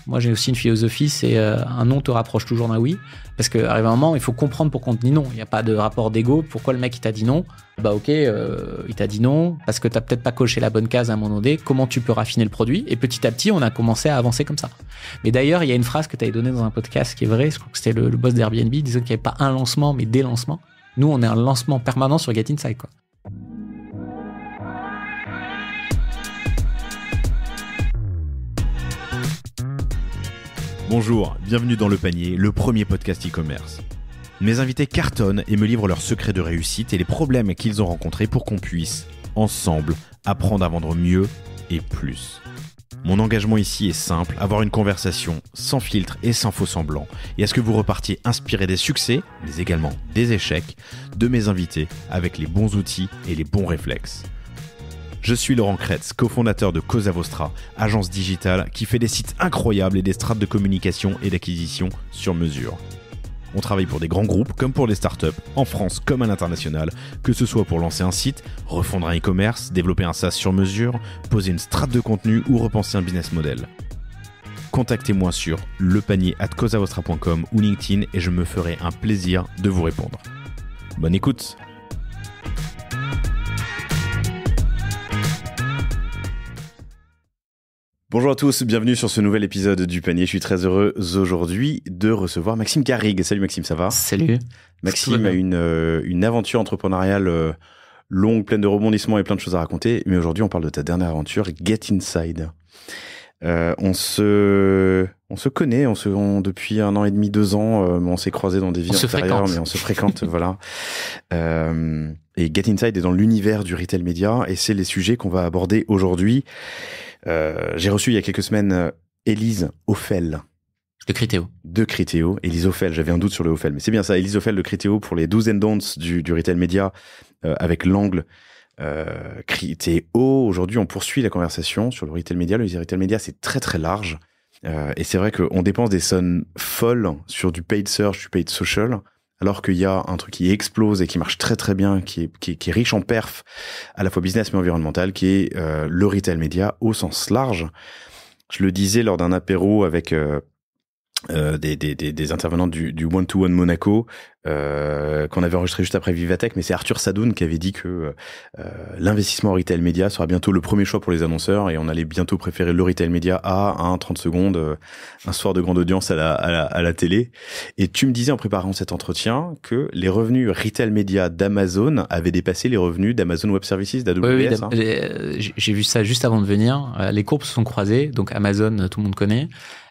Moi, j'ai aussi une philosophie, c'est un non te rapproche toujours d'un oui. Parce qu'arrive un moment, il faut comprendre pourquoi on te dit non. Il n'y a pas de rapport d'ego. Pourquoi le mec, il t'a dit non? Bah ok, il t'a dit non parce que t'as peut-être pas coché la bonne case à un moment donné. Comment tu peux raffiner le produit? Et petit à petit, on a commencé à avancer comme ça. Mais d'ailleurs, il y a une phrase que tu avais donnée dans un podcast qui est vraie. Je crois que c'était le boss d'Airbnb disant qu'il n'y avait pas un lancement, mais des lancements. Nous, on est un lancement permanent sur Get Inside, quoi. Bonjour, bienvenue dans Le Panier, le premier podcast e-commerce. Mes invités cartonnent et me livrent leurs secrets de réussite et les problèmes qu'ils ont rencontrés pour qu'on puisse, ensemble, apprendre à vendre mieux et plus. Mon engagement ici est simple, avoir une conversation sans filtre et sans faux semblants, et à ce que vous repartiez inspiré des succès, mais également des échecs, de mes invités avec les bons outils et les bons réflexes. Je suis Laurent Kretz, cofondateur de Cosa Vostra, agence digitale qui fait des sites incroyables et des strates de communication et d'acquisition sur mesure. On travaille pour des grands groupes comme pour des startups, en France comme à l'international, que ce soit pour lancer un site, refondre un e-commerce, développer un SaaS sur mesure, poser une strate de contenu ou repenser un business model. Contactez-moi sur lepanier@cosavostra.com ou LinkedIn et je me ferai un plaisir de vous répondre. Bonne écoute! Bonjour à tous, bienvenue sur ce nouvel épisode du Panier. Je suis très heureux aujourd'hui de recevoir Maxime Garrigue. Salut Maxime, ça va? Salut. Maxime a une aventure entrepreneuriale longue, pleine de rebondissements et plein de choses à raconter. Mais aujourd'hui, on parle de ta dernière aventure, Get Inside. On se connaît, depuis 1 an et demi, 2 ans, on s'est croisés dans des vies antérieures, mais on se fréquente, voilà. Et Get Inside est dans l'univers du retail média et c'est les sujets qu'on va aborder aujourd'hui. J'ai reçu il y a quelques semaines Élise Ophel. De Criteo. Élise Ophel, j'avais un doute sur le Ophel, mais c'est bien ça, Élise Ophel de Criteo pour les do's and don'ts du retail média avec l'angle Criteo. Aujourd'hui, on poursuit la conversation sur le retail média. Le retail média, c'est très très large. Et c'est vrai qu'on dépense des sommes folles sur du paid search, du paid social, alors qu'il y a un truc qui explose et qui marche très très bien, qui est riche en perf, à la fois business mais environnemental, qui est le retail média au sens large. Je le disais lors d'un apéro avec des intervenants du One to One Monaco qu'on avait enregistré juste après Vivatech, mais c'est Arthur Sadoun qui avait dit que l'investissement en retail média sera bientôt le premier choix pour les annonceurs et on allait bientôt préférer le retail média à 30 secondes un soir de grande audience à la télé. Et tu me disais en préparant cet entretien que les revenus retail média d'Amazon avaient dépassé les revenus d'Amazon Web Services, d'AWS. Oui, j'ai vu ça juste avant de venir. Les courbes se sont croisées, donc Amazon, tout le monde connaît.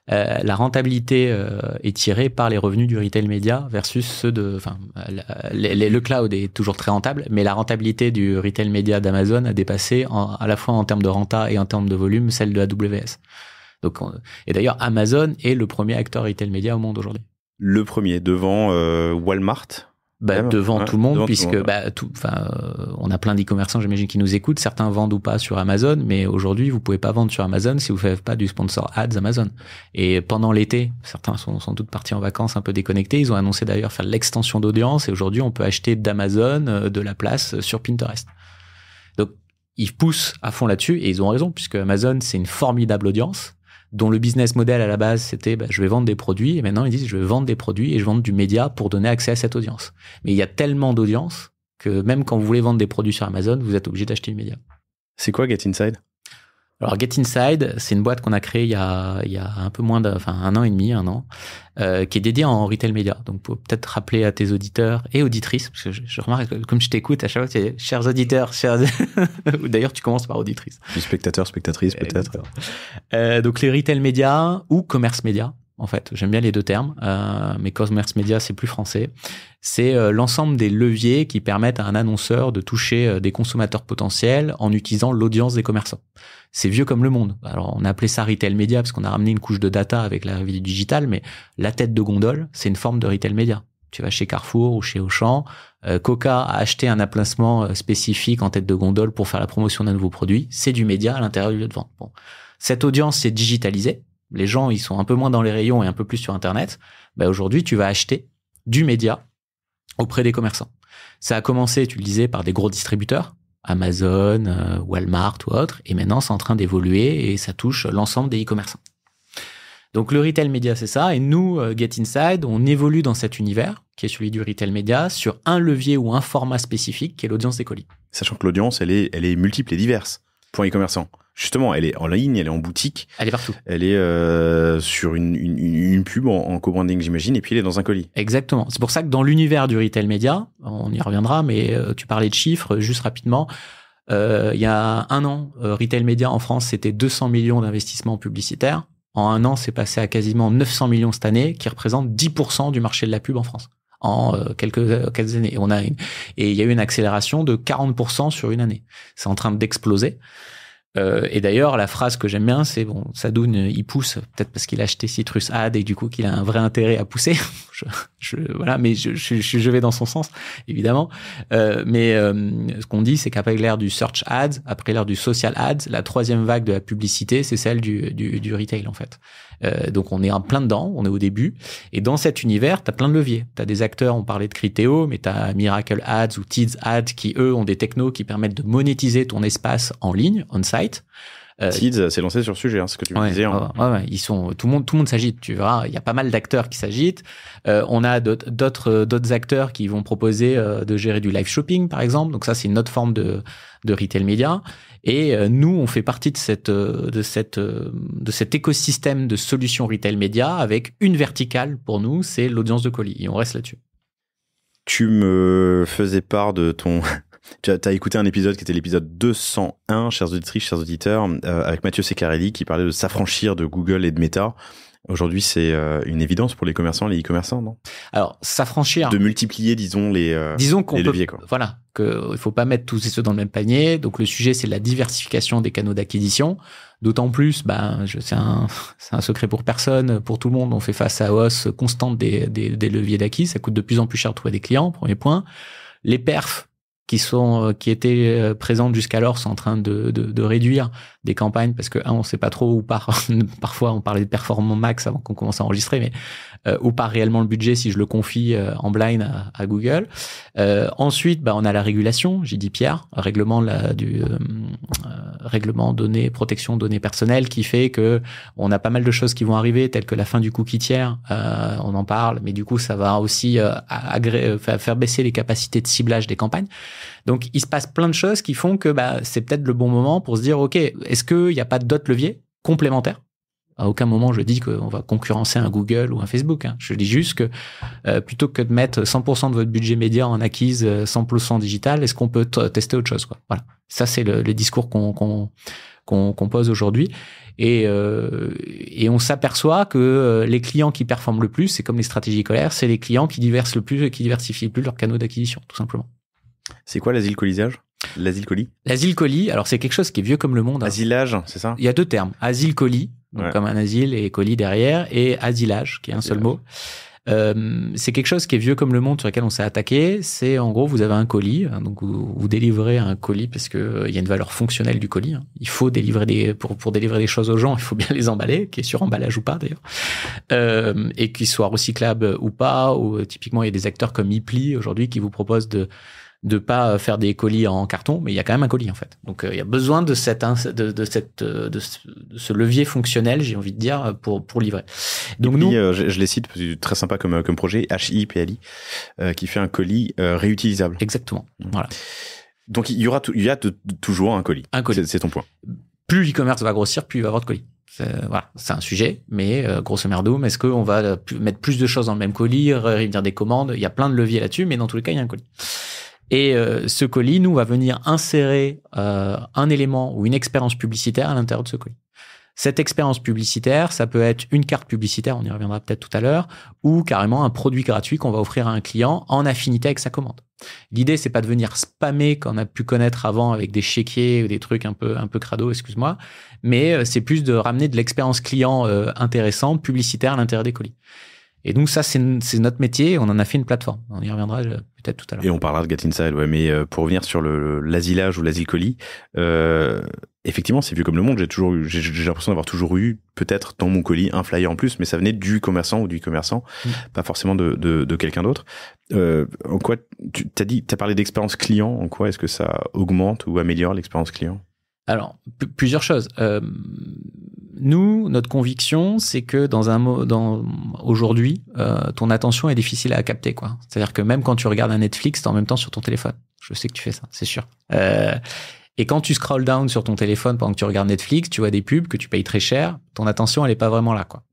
La rentabilité est tirée par les revenus du retail média versus ceux le cloud est toujours très rentable, mais la rentabilité du retail média d'Amazon a dépassé à la fois en termes de renta et en termes de volume celle de AWS. Donc, et d'ailleurs, Amazon est le premier acteur retail média au monde aujourd'hui. Le premier, devant Walmart. Devant tout le monde, puisque on a plein d'e-commerçants, j'imagine, qui nous écoutent. Certains vendent ou pas sur Amazon, mais aujourd'hui, vous pouvez pas vendre sur Amazon si vous faites pas du sponsor ads Amazon. Et pendant l'été, certains sont sans doute partis en vacances un peu déconnectés. Ils ont annoncé d'ailleurs faire l'extension d'audience et aujourd'hui, on peut acheter d'Amazon de la place sur Pinterest. Donc, ils poussent à fond là-dessus et ils ont raison, puisque Amazon, c'est une formidable audience dont le business model à la base, c'était je vais vendre des produits, et maintenant ils disent je vais vendre des produits et je vends du média pour donner accès à cette audience. Mais il y a tellement d'audience que même quand vous voulez vendre des produits sur Amazon, vous êtes obligé d'acheter du média. C'est quoi Get Inside ? Alors Get Inside, c'est une boîte qu'on a créée il y a un peu moins 1 an et demi, 1 an, qui est dédiée en retail média. Donc pour peut-être rappeler à tes auditeurs et auditrices, parce que je remarque que comme je t'écoute à chaque fois, tu dis chers auditeurs, d'ailleurs tu commences par auditrice. Du spectateur, spectatrice peut-être. Donc les retail média ou commerce média. En fait, j'aime bien les deux termes, mais commerce média, c'est plus français. C'est l'ensemble des leviers qui permettent à un annonceur de toucher des consommateurs potentiels en utilisant l'audience des commerçants. C'est vieux comme le monde. Alors, on a appelé ça retail média parce qu'on a ramené une couche de data avec l'arrivée du digital, mais la tête de gondole, c'est une forme de retail média. Tu vas chez Carrefour ou chez Auchan, Coca a acheté un emplacement spécifique en tête de gondole pour faire la promotion d'un nouveau produit. C'est du média à l'intérieur du lieu de vente. Bon. Cette audience, c'est digitalisé. Les gens, ils sont un peu moins dans les rayons et un peu plus sur Internet. Aujourd'hui, tu vas acheter du média auprès des commerçants. Ça a commencé, tu le disais, par des gros distributeurs, Amazon, Walmart ou autres, et maintenant, c'est en train d'évoluer et ça touche l'ensemble des e-commerçants. Donc le retail média, c'est ça. Et nous, Get Inside, on évolue dans cet univers, qui est celui du retail média, sur un levier ou un format spécifique, qui est l'audience des colis. Sachant que l'audience, elle est multiple et diverse pour un e-commerçant. Justement, elle est en ligne, elle est en boutique. Elle est partout. Elle est sur une pub en co-branding, j'imagine, et puis elle est dans un colis. Exactement. C'est pour ça que dans l'univers du retail média, on y reviendra, mais tu parlais de chiffres, juste rapidement. Il y a un an, retail média en France, c'était 200 millions d'investissements publicitaires. En un an, c'est passé à quasiment 900 millions cette année, qui représente 10% du marché de la pub en France. En quelques années. Et il y a eu une accélération de 40% sur une année. C'est en train d'exploser. Et d'ailleurs, la phrase que j'aime bien, c'est bon, Sadoun, il pousse, peut-être parce qu'il a acheté Citrus Ad et du coup qu'il a un vrai intérêt à pousser. Voilà, mais je vais dans son sens, évidemment. Mais ce qu'on dit, c'est qu'après l'ère du search ads, après l'ère du social ads, la troisième vague de la publicité, c'est celle du retail en fait. Donc on est en plein dedans, on est au début. Et dans cet univers, t'as plein de leviers. T'as des acteurs, on parlait de Criteo, mais t'as Miracle Ads ou Tids Ads qui eux ont des technos qui permettent de monétiser ton espace en ligne, on-site. Tids s'est lancé sur le sujet, ce que tu me disais. Ouais, ils sont tout le monde s'agite, tu verras, il y a pas mal d'acteurs qui s'agitent. On a d'autres acteurs qui vont proposer de gérer du live shopping par exemple. Donc ça c'est une autre forme de retail média. Et nous on fait partie de cet écosystème de solutions retail média avec une verticale pour nous, c'est l'audience de colis et on reste là-dessus. Tu me faisais part de ton tu as écouté un épisode qui était l'épisode 201, chers auditrices, chers auditeurs, avec Mathieu Seccarelli qui parlait de s'affranchir de Google et de Meta. Aujourd'hui, c'est une évidence pour les commerçants, les e-commerçants, non? Alors, s'affranchir. De multiplier, disons les leviers, quoi. Voilà, qu'il faut pas mettre tous et ceux dans le même panier. Donc, le sujet, c'est la diversification des canaux d'acquisition. D'autant plus, c'est un secret pour personne, pour tout le monde. On fait face à hausse constante des leviers d'acquis. Ça coûte de plus en plus cher de trouver des clients, premier point. Les perfs qui étaient présentes jusqu'alors sont en train de réduire des campagnes parce que on sait pas trop où part. Parfois on parlait de performance max avant qu'on commence à enregistrer, mais où part réellement le budget si je le confie en blind à Google. Ensuite, on a la régulation, GDPR, règlement données, protection données personnelles, qui fait que on a pas mal de choses qui vont arriver, telles que la fin du cookie tiers. On en parle, mais du coup ça va aussi faire baisser les capacités de ciblage des campagnes. Donc, il se passe plein de choses qui font que c'est peut-être le bon moment pour se dire, OK, est-ce qu'il n'y a pas d'autres leviers complémentaires? À aucun moment, je dis qu'on va concurrencer un Google ou un Facebook. Je dis juste que plutôt que de mettre 100% de votre budget média en acquise 100% digital, est-ce qu'on peut tester autre chose, quoi? Voilà. Ça, c'est le discours qu'on pose aujourd'hui. Et on s'aperçoit que les clients qui performent le plus, c'est comme les stratégies scolaires, c'est les clients qui diversifient le plus leurs canaux d'acquisition, tout simplement. C'est quoi l'asile colisage? L'asile colis? L'asile colis, alors c'est quelque chose qui est vieux comme le monde. Asilage, c'est ça? Il y a deux termes. Asile colis, donc comme un asile et colis derrière, et asilage, qui est un seul mot. C'est quelque chose qui est vieux comme le monde sur lequel on s'est attaqué. C'est en gros, vous avez un colis, donc vous délivrez un colis parce que il y a une valeur fonctionnelle du colis. Il faut délivrer pour délivrer des choses aux gens, il faut bien les emballer, qui est sur emballage ou pas d'ailleurs, et qu'ils soient recyclables ou pas. Ou typiquement, il y a des acteurs comme Ipli aujourd'hui qui vous proposent de pas faire des colis en carton, mais il y a quand même un colis en fait. Donc il y a besoin de ce levier fonctionnel, j'ai envie de dire, pour livrer. Donc nous, je les cite parce que c'est très sympa comme projet, HIPLI, qui fait un colis réutilisable. Exactement. Voilà. Donc il y a toujours un colis. Un colis. C'est ton point. Plus l'e-commerce va grossir, plus il va y avoir de colis. Voilà, c'est un sujet, mais grosso merdo, est-ce qu'on va mettre plus de choses dans le même colis, réunir des commandes? Il y a plein de leviers là-dessus, mais dans tous les cas, il y a un colis. Et ce colis, nous, va venir insérer un élément ou une expérience publicitaire à l'intérieur de ce colis. Cette expérience publicitaire, ça peut être une carte publicitaire, on y reviendra peut-être tout à l'heure, ou carrément un produit gratuit qu'on va offrir à un client en affinité avec sa commande. L'idée, c'est pas de venir spammer qu'on a pu connaître avant avec des chéquiers ou des trucs un peu crado, excuse-moi, mais c'est plus de ramener de l'expérience client intéressante, publicitaire à l'intérieur des colis. Et donc ça, c'est notre métier. On en a fait une plateforme. On y reviendra peut-être tout à l'heure. Et on parlera de Get Inside, mais pour revenir sur l'asilage ou l'asile colis, effectivement, c'est vieux comme le monde. J'ai l'impression d'avoir toujours eu, peut-être dans mon colis, un flyer en plus, mais ça venait du commerçant ou du commerçant, pas forcément de quelqu'un d'autre. En quoi t'as parlé d'expérience client. En quoi est-ce que ça augmente ou améliore l'expérience client? Alors, plusieurs choses. Nous, notre conviction, c'est que aujourd'hui, ton attention est difficile à capter, quoi. C'est-à-dire que même quand tu regardes un Netflix, t'es en même temps sur ton téléphone. Je sais que tu fais ça, c'est sûr. Et quand tu scroll down sur ton téléphone pendant que tu regardes Netflix, tu vois des pubs que tu payes très cher, ton attention, elle est pas vraiment là, quoi.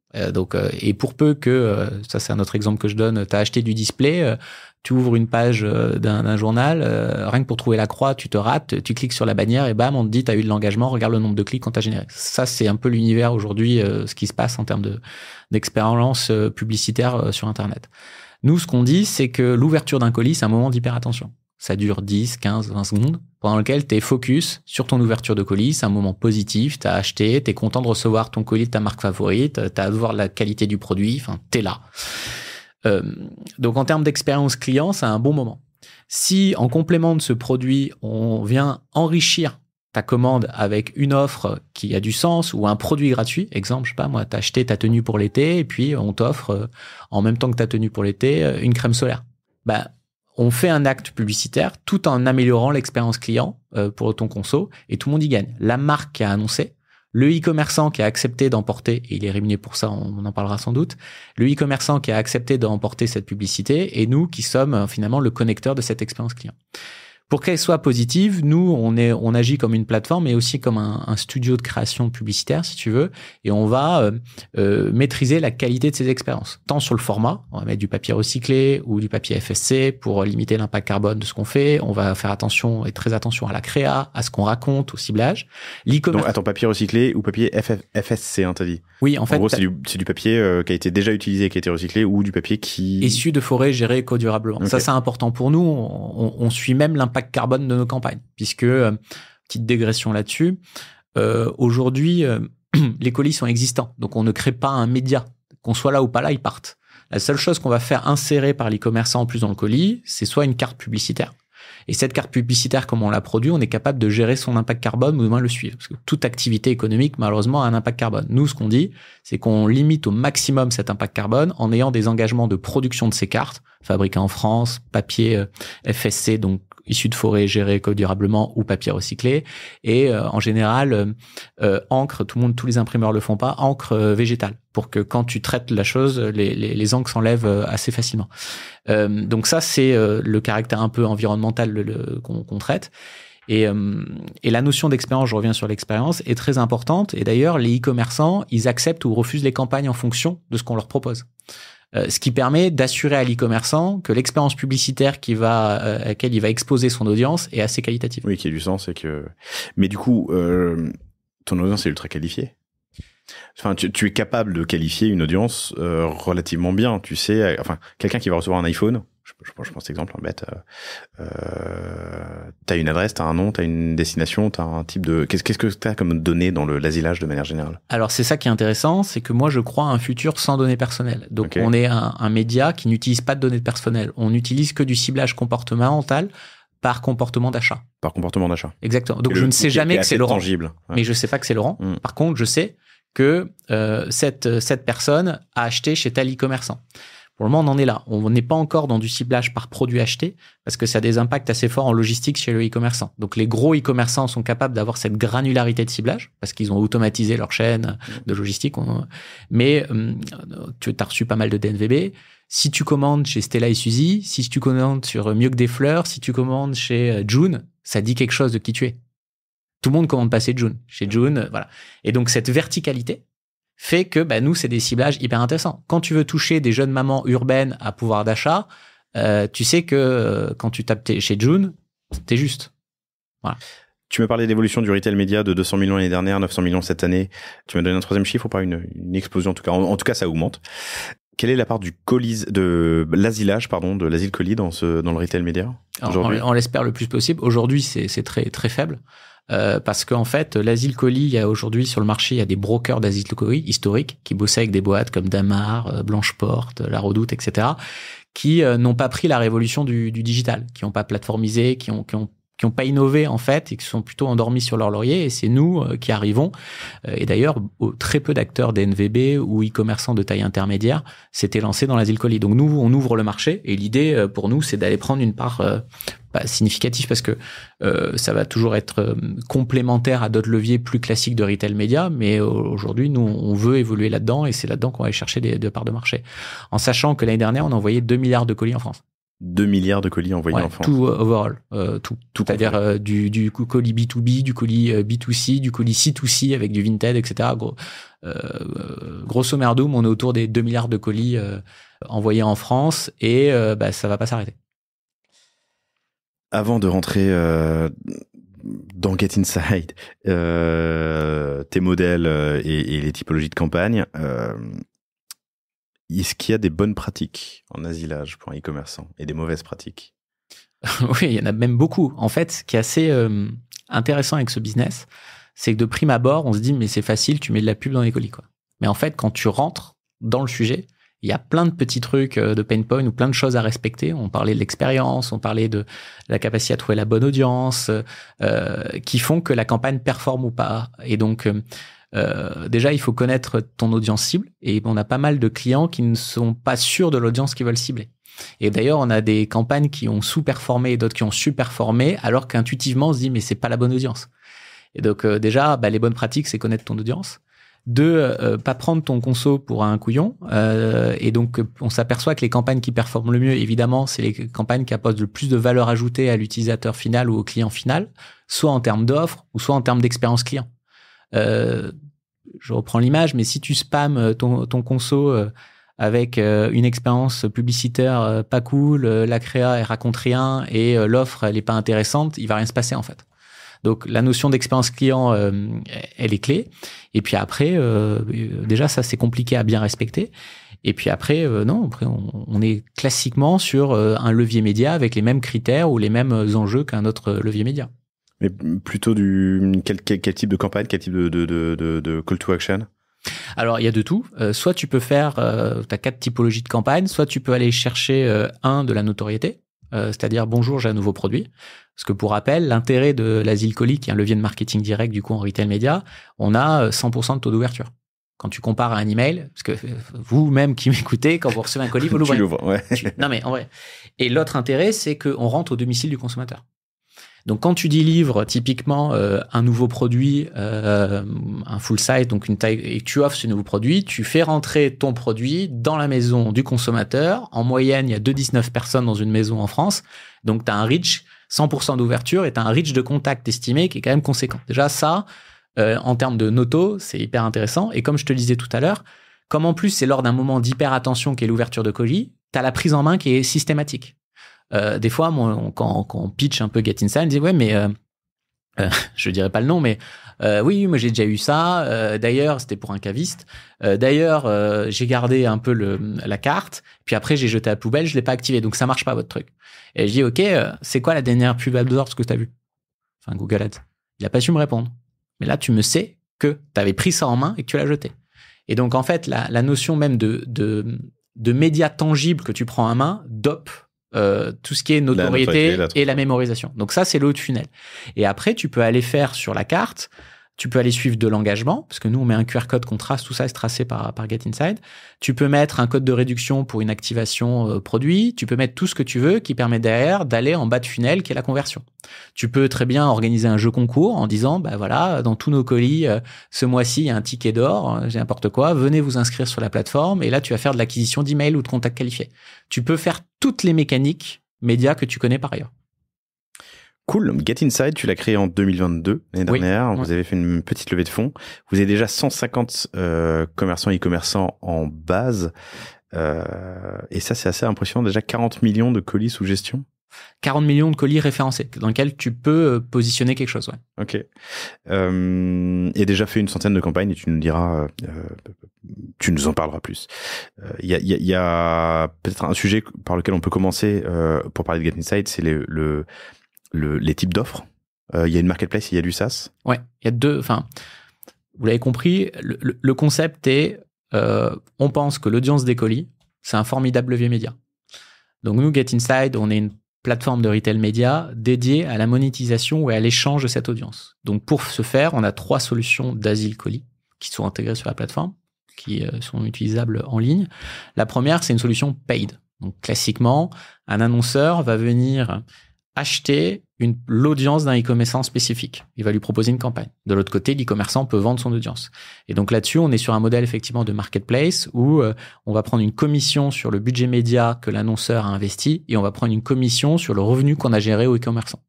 Et pour peu que, ça c'est un autre exemple que je donne, t'as acheté du display, tu ouvres une page d'un journal, rien que pour trouver la croix, tu te rates, tu cliques sur la bannière et bam, on te dit t'as eu de l'engagement, regarde le nombre de clics qu'on t'a généré. Ça, c'est un peu l'univers aujourd'hui, ce qui se passe en termes d'expérience publicitaire sur Internet. Nous, ce qu'on dit, c'est que l'ouverture d'un colis, c'est un moment d'hyperattention. Ça dure 10, 15, 20 secondes, pendant lequel tu es focus sur ton ouverture de colis. C'est un moment positif, tu as acheté, tu es content de recevoir ton colis de ta marque favorite, tu as à voir la qualité du produit, enfin, tu es là. Donc, en termes d'expérience client, c'est un bon moment. Si, en complément de ce produit, on vient enrichir ta commande avec une offre qui a du sens ou un produit gratuit, exemple, je sais pas, moi, tu as acheté ta tenue pour l'été et puis on t'offre, en même temps que ta tenue pour l'été, une crème solaire. On fait un acte publicitaire tout en améliorant l'expérience client pour ton conso et tout le monde y gagne. La marque qui a annoncé, le e-commerçant qui a accepté d'emporter, et il est rémunéré pour ça, on en parlera sans doute, le e-commerçant qui a accepté d'emporter cette publicité et nous qui sommes finalement le connecteur de cette expérience client. Pour qu'elle soit positive, nous, on agit comme une plateforme, mais aussi comme un studio de création publicitaire, si tu veux, et on va maîtriser la qualité de ces expériences. Tant sur le format, on va mettre du papier recyclé ou du papier FSC pour limiter l'impact carbone de ce qu'on fait. On va faire attention et très attention à la créa, à ce qu'on raconte, au ciblage. Donc, attends, papier recyclé ou papier FSC, hein, t'as dit? Oui, en fait. En gros, c'est du papier qui a été déjà utilisé, qui a été recyclé, ou du papier qui... Issu de forêts gérées éco-durablement. Okay. Ça, c'est important pour nous. On suit même l'impact carbone de nos campagnes, puisque, petite digression là-dessus, aujourd'hui, les colis sont existants, donc on ne crée pas un média. Qu'on soit là ou pas là, ils partent. La seule chose qu'on va faire insérer par l'e-commerçant en plus dans le colis, c'est soit une carte publicitaire. Et cette carte publicitaire, comme on l'a produit, on est capable de gérer son impact carbone ou au moins le suivre. Parce que toute activité économique, malheureusement, a un impact carbone. Nous, ce qu'on dit, c'est qu'on limite au maximum cet impact carbone en ayant des engagements de production de ces cartes, fabriquées en France, papier FSC, donc issu de forêts gérées éco-durablement ou papier recyclé. Et en général, encre, tous les imprimeurs le font pas, encre végétale, pour que quand tu traites la chose, les encres s'enlèvent assez facilement. Donc ça, c'est le caractère un peu environnemental qu'on traite. Et la notion d'expérience, je reviens sur l'expérience, est très importante. Et d'ailleurs, les e-commerçants, ils acceptent ou refusent les campagnes en fonction de ce qu'on leur propose. Ce qui permet d'assurer à l'e-commerçant que l'expérience publicitaire à laquelle il va exposer son audience est assez qualitative. Oui, qui a du sens et que. Mais du coup, ton audience est ultra qualifiée. Enfin, tu es capable de qualifier une audience relativement bien. Tu sais, enfin, quelqu'un qui va recevoir un iPhone. Je pense exemple bête. T'as une adresse, t'as un nom, t'as une destination, t'as un type de. Qu'est-ce que t'as comme données dans l'asilage de manière générale? Alors c'est ça qui est intéressant, c'est que moi je crois à un futur sans données personnelles. Donc on est un média qui n'utilise pas de données personnelles. On n'utilise que du ciblage comportemental par comportement d'achat. Par comportement d'achat. Exactement. Donc je ne sais jamais que c'est Laurent. Tangible. Ouais. Mais je sais pas que c'est Laurent. Par contre, je sais que cette personne a acheté chez tel e-commerçant. Pour le moment, on en est là. On n'est pas encore dans du ciblage par produit acheté parce que ça a des impacts assez forts en logistique chez le e-commerçant. Donc, les gros e-commerçants sont capables d'avoir cette granularité de ciblage parce qu'ils ont automatisé leur chaîne de logistique. Mais tu as reçu pas mal de DNVB. Si tu commandes chez Stella et Suzy, si tu commandes sur Mieux que des fleurs, si tu commandes chez June, ça dit quelque chose de qui tu es. Tout le monde commande pas chez June. Chez June, voilà. Et donc, cette verticalité fait que nous, c'est des ciblages hyper intéressants. Quand tu veux toucher des jeunes mamans urbaines à pouvoir d'achat, tu sais que quand tu tapes chez June, t'es juste. Voilà. Tu me parlais d'évolution du retail média de 200 millions l'année dernière, 900 millions cette année. Tu m'as donné un troisième chiffre ou pas? Une explosion en tout cas. En tout cas, ça augmente. Quelle est la part de l'asilage de l'asile colis dans le retail média aujourd'hui? On l'espère le plus possible. Aujourd'hui, c'est très très faible. Parce qu'en fait, l'asile colis, il y a aujourd'hui sur le marché, il y a des brokers d'asile colis historiques qui bossaient avec des boîtes comme Damar, Blanche-Porte, La Redoute, etc., qui n'ont pas pris la révolution du digital, qui n'ont pas plateformisé, qui ont qui ont pas innové en fait et qui sont plutôt endormis sur leur laurier. Et c'est nous qui arrivons. Et d'ailleurs, très peu d'acteurs d'NVB ou e-commerçants de taille intermédiaire s'étaient lancés dans l'asile colis. Donc nous, on ouvre le marché. Et l'idée pour nous, c'est d'aller prendre une part pas significative parce que ça va toujours être complémentaire à d'autres leviers plus classiques de retail média. Mais aujourd'hui, nous, on veut évoluer là-dedans et c'est là-dedans qu'on va aller chercher des parts de marché. En sachant que l'année dernière, on a envoyé 2 milliards de colis en France. 2 milliards de colis envoyés en France. Tout overall, tout. C'est-à-dire du colis B2B, du colis B2C, du colis C2C avec du Vinted, etc. Grosso merdo, on est autour des 2 milliards de colis envoyés en France et ça va pas s'arrêter. Avant de rentrer dans Get Inside, tes modèles et les typologies de campagne, est-ce qu'il y a des bonnes pratiques en asilage pour un e-commerçant et des mauvaises pratiques? Oui, il y en a même beaucoup. En fait, ce qui est assez intéressant avec ce business, c'est que de prime abord, on se dit, mais c'est facile, tu mets de la pub dans les colis, quoi. Mais en fait, quand tu rentres dans le sujet, il y a plein de petits trucs de pain point ou plein de choses à respecter. On parlait de l'expérience, on parlait de la capacité à trouver la bonne audience, qui font que la campagne performe ou pas. Et donc, déjà, il faut connaître ton audience cible. Et on a pas mal de clients qui ne sont pas sûrs de l'audience qu'ils veulent cibler. Et d'ailleurs, on a des campagnes qui ont sous-performé et d'autres qui ont su-performé, alors qu'intuitivement, on se dit, mais c'est pas la bonne audience. Et donc, déjà, les bonnes pratiques, c'est connaître ton audience. 2, pas prendre ton conso pour un couillon. Et donc, on s'aperçoit que les campagnes qui performent le mieux, évidemment, c'est les campagnes qui apportent le plus de valeur ajoutée à l'utilisateur final ou au client final, soit en termes d'offres ou soit en termes d'expérience client. Je reprends l'image, mais si tu spams ton conso avec une expérience publicitaire pas cool, la créa elle raconte rien et l'offre elle est pas intéressante, il va rien se passer en fait. Donc la notion d'expérience client, elle est clé. Et puis après, déjà ça c'est compliqué à bien respecter. Et puis après, on est classiquement sur un levier média avec les mêmes critères ou les mêmes enjeux qu'un autre levier média. Mais plutôt quel type de campagne, quel type de call to action? Alors, il y a de tout. Soit tu peux faire, tu as 4 typologies de campagne, soit tu peux aller chercher de la notoriété, c'est-à-dire bonjour, j'ai un nouveau produit. Parce que pour rappel, l'intérêt de l'asile colis, qui est un levier de marketing direct du coup en retail média, on a 100% de taux d'ouverture. Quand tu compares à un email, parce que vous-même qui m'écoutez, quand vous recevez un colis, vous l'ouvrez. Tu l'ouvres, ouais. Non mais en vrai. Et l'autre intérêt, c'est qu'on rentre au domicile du consommateur. Donc, quand tu délivres typiquement un nouveau produit, un full size, donc une taille, et que tu offres ce nouveau produit, tu fais rentrer ton produit dans la maison du consommateur. En moyenne, il y a 2,19 personnes dans une maison en France. Donc, tu as un reach 100% d'ouverture et tu as un reach de contact estimé qui est quand même conséquent. Déjà, ça, en termes de noto, c'est hyper intéressant. Et comme je te le disais tout à l'heure, comme en plus, c'est lors d'un moment d'hyper attention qu'est l'ouverture de colis, tu as la prise en main qui est systématique. Des fois, quand on pitch un peu Get Inside, on dit ouais, mais je dirais pas le nom, mais oui, moi j'ai déjà eu ça. D'ailleurs, c'était pour un caviste. D'ailleurs, j'ai gardé un peu la carte, puis après j'ai jeté à la poubelle, je l'ai pas activé, donc ça marche pas votre truc. Et je dis ok, c'est quoi la dernière pub AdWords que tu as vue? Enfin Google Ads. Il a pas su me répondre. Mais là, tu me sais que tu avais pris ça en main et que tu l'as jeté. Et donc en fait, la notion même de média tangible que tu prends en main dope tout ce qui est notoriété et la mémorisation. Donc ça, c'est le haut de funnel. Et après, tu peux aller faire sur la carte, tu peux aller suivre de l'engagement, parce que nous, on met un QR code qu'on trace, tout ça est tracé par Get Inside. Tu peux mettre un code de réduction pour une activation produit. Tu peux mettre tout ce que tu veux qui permet derrière d'aller en bas de funnel, qui est la conversion. Tu peux très bien organiser un jeu concours en disant, bah voilà, dans tous nos colis, ce mois-ci, il y a un ticket d'or, j'ai n'importe quoi, venez vous inscrire sur la plateforme et là, tu vas faire de l'acquisition d'emails ou de contacts qualifiés. Tu peux faire toutes les mécaniques médias que tu connais par ailleurs. Cool. Get Inside, tu l'as créé en 2022, l'année dernière. Vous avez fait une petite levée de fonds. Vous avez déjà 150 commerçants et e-commerçants en base. Et ça, c'est assez impressionnant. Déjà 40 millions de colis sous gestion. 40 millions de colis référencés, dans lesquels tu peux positionner quelque chose. Ouais. Ok. Et déjà fait une centaine de campagnes, et tu nous diras, tu nous en parleras plus. Il y a peut-être un sujet par lequel on peut commencer pour parler de Get Inside, c'est les types d'offres. Il y a une marketplace, il y a du SaaS. Ouais, il y a deux. Enfin, vous l'avez compris, le concept est, on pense que l'audience des colis, c'est un formidable levier média. Donc nous, Get Inside, on est une plateforme de retail média dédiée à la monétisation et à l'échange de cette audience. Donc, pour ce faire, on a 3 solutions d'Asile Colis qui sont intégrées sur la plateforme, qui sont utilisables en ligne. La première, c'est une solution paid. Donc, classiquement, un annonceur va venir acheter l'audience d'un e-commerçant spécifique. Il va lui proposer une campagne. De l'autre côté, l'e-commerçant peut vendre son audience. Et donc là-dessus, on est sur un modèle effectivement de marketplace où on va prendre une commission sur le budget média que l'annonceur a investi et on va prendre une commission sur le revenu qu'on a géré au e-commerçant.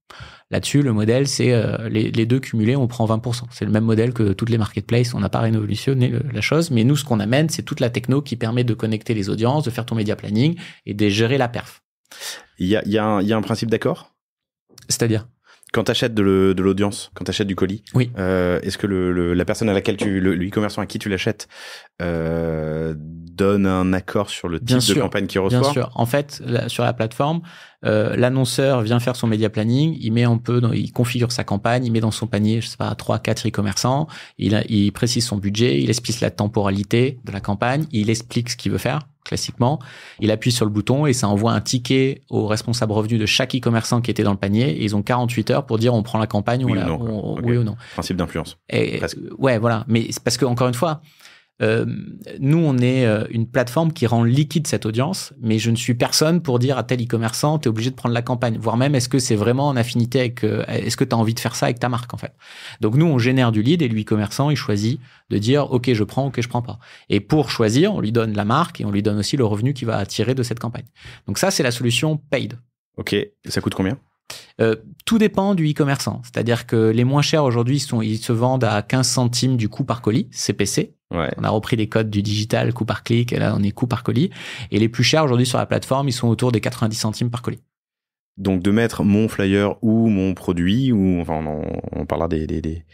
Là-dessus, le modèle, c'est les deux cumulés, on prend 20%. C'est le même modèle que toutes les marketplaces. On n'a pas révolutionné la chose, mais nous, ce qu'on amène, c'est toute la techno qui permet de connecter les audiences, de faire ton média planning et de gérer la perf. Il y a un principe d'accord? C'est-à-dire? Quand tu achètes de l'audience, quand tu achètes du colis, oui. Est-ce que la personne à laquelle le e-commerçant à qui tu l'achètes donne un accord sur le type de campagne qu'il reçoit? Bien sûr. En fait, sur la plateforme, l'annonceur vient faire son média planning, il configure sa campagne, il met dans son panier, je sais pas, 3-4 e-commerçants, il précise son budget, il explique la temporalité de la campagne, il explique ce qu'il veut faire. Classiquement, il appuie sur le bouton et ça envoie un ticket au responsable revenu de chaque e-commerçant qui était dans le panier. Et ils ont 48 heures pour dire on prend la campagne oui ou non. Principe d'influence. Ouais, voilà. Mais c'est parce que encore une fois, nous on est une plateforme qui rend liquide cette audience, mais je ne suis personne pour dire à tel e-commerçant t'es obligé de prendre la campagne. Voire même est-ce que c'est vraiment en affinité avec, est-ce que t'as envie de faire ça avec ta marque en fait. Donc nous on génère du lead et le e-commerçant il choisit de dire ok je prends, ok je prends pas. Et pour choisir on lui donne la marque et on lui donne aussi le revenu qu'il va attirer de cette campagne. Donc ça c'est la solution paid. Ok, ça coûte combien? Tout dépend du e-commerçant. C'est-à-dire que les moins chers aujourd'hui, ils se vendent à 15 centimes du coût par colis, CPC. Ouais. On a repris les codes du digital, coût par clic, et là on est coût par colis. Et les plus chers aujourd'hui sur la plateforme, ils sont autour des 90 centimes par colis. Donc de mettre mon flyer ou mon produit, ou enfin on parlera des...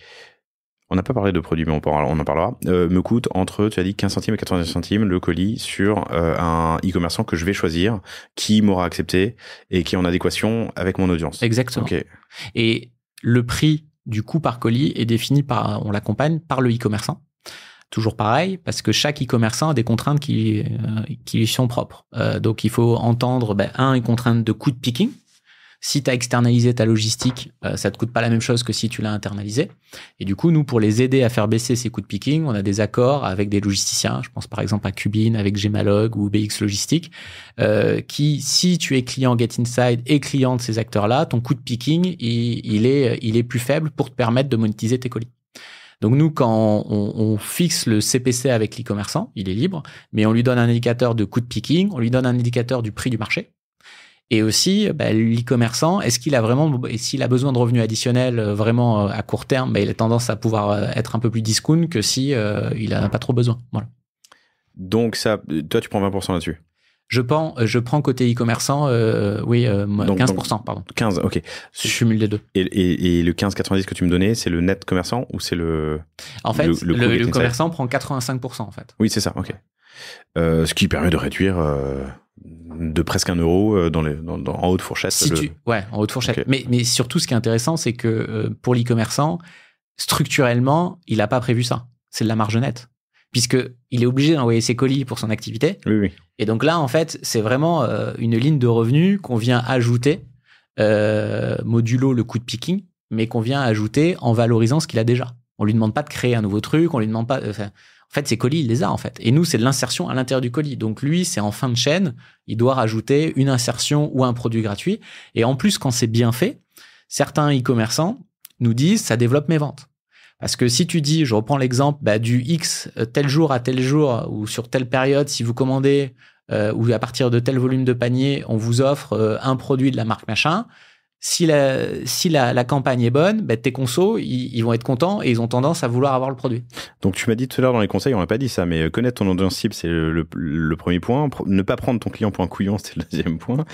On n'a pas parlé de produits, mais on en parlera. Me coûte entre, tu as dit 15 centimes et 90 centimes le colis sur un e-commerçant que je vais choisir, qui m'aura accepté et qui est en adéquation avec mon audience. Exactement. Okay. Et le prix du coût par colis est défini on l'accompagne par le e-commerçant. Toujours pareil, parce que chaque e-commerçant a des contraintes qui lui sont propres. Donc il faut entendre, une contrainte de coût de picking. Si tu as externalisé ta logistique, ça te coûte pas la même chose que si tu l'as internalisé. Et du coup, nous, pour les aider à faire baisser ces coûts de picking, on a des accords avec des logisticiens. Je pense par exemple à Cubine, avec Gemalog ou BX Logistique, qui, si tu es client GetInside et client de ces acteurs-là, ton coût de picking, il est plus faible pour te permettre de monétiser tes colis. Donc nous, quand on fixe le CPC avec l'e-commerçant, il est libre, mais on lui donne un indicateur de coût de picking, on lui donne un indicateur du prix du marché. Et aussi, l'e-commerçant, s'il a besoin de revenus additionnels vraiment à court terme, il a tendance à pouvoir être un peu plus discount que si il en a pas trop besoin. Voilà. Donc ça, toi, tu prends 20% là-dessus? Je prends côté e-commerçant, 15%, pardon. 15, ok. Je cumule les deux. Et le 15,90 que tu me donnais, c'est le net commerçant ou c'est le... En fait, le commerçant prend 85% en fait. Oui, c'est ça, ok. Ce qui permet de réduire de presque 1 euro en haute fourchette. En haute fourchette. Okay. Mais surtout, ce qui est intéressant, c'est que pour l'e-commerçant, structurellement, il n'a pas prévu ça. C'est de la marge nette. Puisqu'il est obligé d'envoyer ses colis pour son activité. Oui. Et donc là, en fait, c'est vraiment une ligne de revenus qu'on vient ajouter, modulo le coût de picking, mais qu'on vient ajouter en valorisant ce qu'il a déjà. On lui demande pas de créer un nouveau truc, on lui demande pas... En fait, ses colis, il les a, en fait. Et nous, c'est de l'insertion à l'intérieur du colis. Donc lui, c'est en fin de chaîne, il doit rajouter une insertion ou un produit gratuit. Et en plus, quand c'est bien fait, certains e-commerçants nous disent, ça développe mes ventes. Parce que si tu dis, je reprends l'exemple du X tel jour à tel jour ou sur telle période, si vous commandez ou à partir de tel volume de panier, on vous offre un produit de la marque machin. Si la campagne est bonne, tes consos, ils vont être contents et ils ont tendance à vouloir avoir le produit. Donc, tu m'as dit tout à l'heure dans les conseils, on n'a pas dit ça, mais connaître ton audience cible, c'est le premier point. Ne pas prendre ton client pour un couillon, c'est le deuxième point.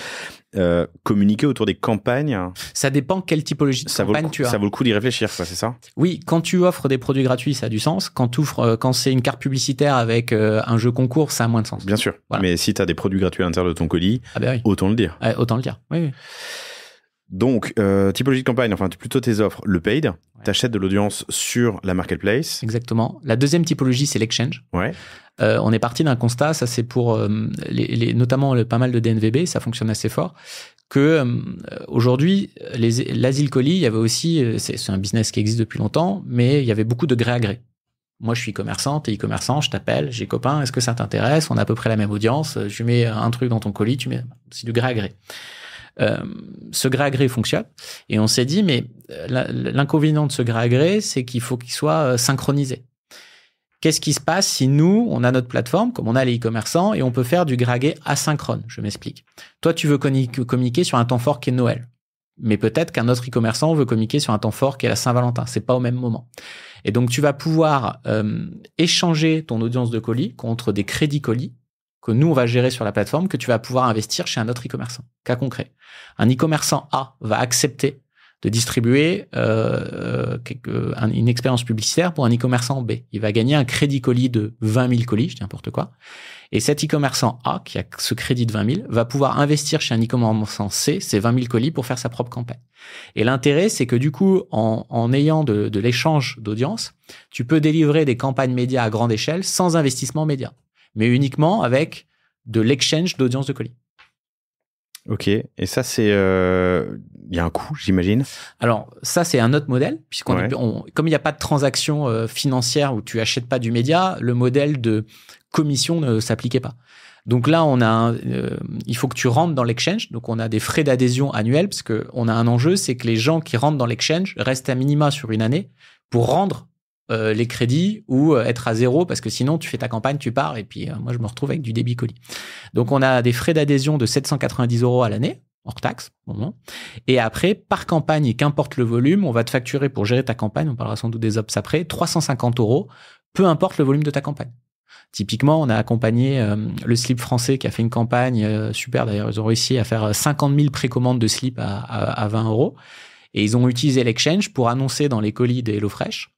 Communiquer autour des campagnes. Ça dépend quelle typologie de campagne tu as. Ça vaut le coup d'y réfléchir, quoi, c'est ça? Oui, quand tu offres des produits gratuits, ça a du sens. Quand c'est une carte publicitaire avec un jeu concours, ça a moins de sens. Bien sûr. Voilà. Mais si tu as des produits gratuits à l'intérieur de ton colis, oui. Autant le dire. Autant le dire, oui. Donc, typologie de campagne, enfin plutôt tes offres, le paid, t'achètes de l'audience sur la marketplace. Exactement. La deuxième typologie, c'est l'exchange. Ouais. On est parti d'un constat, ça c'est pour notamment pas mal de DNVB, ça fonctionne assez fort. que aujourd'hui, l'asile colis, il y avait aussi, c'est un business qui existe depuis longtemps, mais il y avait beaucoup de gré à gré. Moi, je suis commerçant, t'es e-commerçant, je t'appelle, j'ai copain, est-ce que ça t'intéresse? On a à peu près la même audience, je mets un truc dans ton colis, c'est du gré à gré. Ce gré à gré fonctionne, et on s'est dit, mais l'inconvénient de ce gré à gré, c'est qu'il faut qu'il soit synchronisé. Qu'est-ce qui se passe si nous, on a notre plateforme, comme on a les e-commerçants, et on peut faire du gré à gré asynchrone? Je m'explique. Toi, tu veux communiquer sur un temps fort qui est Noël. Mais peut-être qu'un autre e-commerçant veut communiquer sur un temps fort qui est la Saint-Valentin. C'est pas au même moment. Et donc, tu vas pouvoir échanger ton audience de colis contre des crédits colis que nous, on va gérer sur la plateforme, que tu vas pouvoir investir chez un autre e-commerçant. Cas concret. Un e-commerçant A va accepter de distribuer une expérience publicitaire pour un e-commerçant B. Il va gagner un crédit colis de 20 000 colis, je dis n'importe quoi. Et cet e-commerçant A, qui a ce crédit de 20 000, va pouvoir investir chez un e-commerçant C ces 20 000 colis pour faire sa propre campagne. Et l'intérêt, c'est que du coup, en ayant de l'échange d'audience, tu peux délivrer des campagnes médias à grande échelle sans investissement média, mais uniquement avec de l'exchange d'audience de colis. Ok, et ça, c'est... Il y a un coût, j'imagine. Alors, ça, c'est un autre modèle, puisqu'on comme il n'y a pas de transaction financière où tu achètes pas du média, le modèle de commission ne s'appliquait pas. Donc là, il faut que tu rentres dans l'exchange. Donc, on a des frais d'adhésion annuels, parce qu'on a un enjeu, c'est que les gens qui rentrent dans l'exchange restent à minima sur une année pour rendre les crédits ou être à zéro, parce que sinon, tu fais ta campagne, tu pars, et puis moi, je me retrouve avec du débit colis. Donc, on a des frais d'adhésion de 790 € à l'année, hors taxe, et après, par campagne, et qu'importe le volume, on va te facturer pour gérer ta campagne, on parlera sans doute des ops après, 350 €, peu importe le volume de ta campagne. Typiquement, on a accompagné le slip français qui a fait une campagne super, d'ailleurs, ils ont réussi à faire 50 000 précommandes de slip à 20 €, et ils ont utilisé l'exchange pour annoncer dans les colis des HelloFresh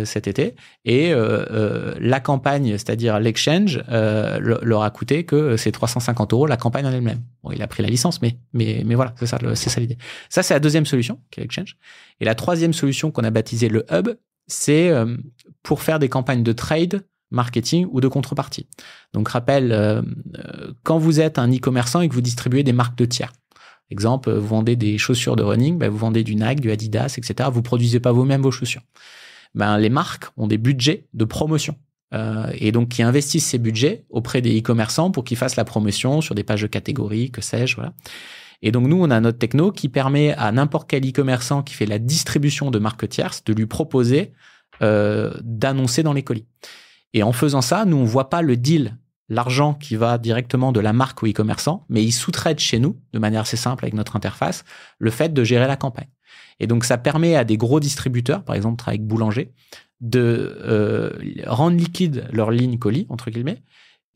cet été, et la campagne, c'est-à-dire l'exchange, leur a coûté que c'est 350 € la campagne en elle-même. Bon, il a pris la licence, mais voilà, c'est ça l'idée. Ça, c'est la deuxième solution, qui est l'exchange. Et la troisième solution qu'on a baptisée le hub, c'est pour faire des campagnes de trade, marketing ou de contrepartie. Donc, rappel, quand vous êtes un e-commerçant et que vous distribuez des marques de tiers, exemple, vous vendez des chaussures de running, vous vendez du Nike, du Adidas, etc. Vous produisez pas vous-même vos chaussures. Les marques ont des budgets de promotion et donc qui investissent ces budgets auprès des e-commerçants pour qu'ils fassent la promotion sur des pages de catégories, que sais-je, voilà. Et donc nous, on a notre techno qui permet à n'importe quel e-commerçant qui fait la distribution de marques tierces de lui proposer d'annoncer dans les colis. Et en faisant ça, nous, on voit pas le deal, l'argent qui va directement de la marque au e-commerçant, mais il sous-traite chez nous, de manière assez simple avec notre interface, le fait de gérer la campagne. Et donc, ça permet à des gros distributeurs, par exemple, avec Boulanger, de rendre liquide leur ligne colis, entre guillemets,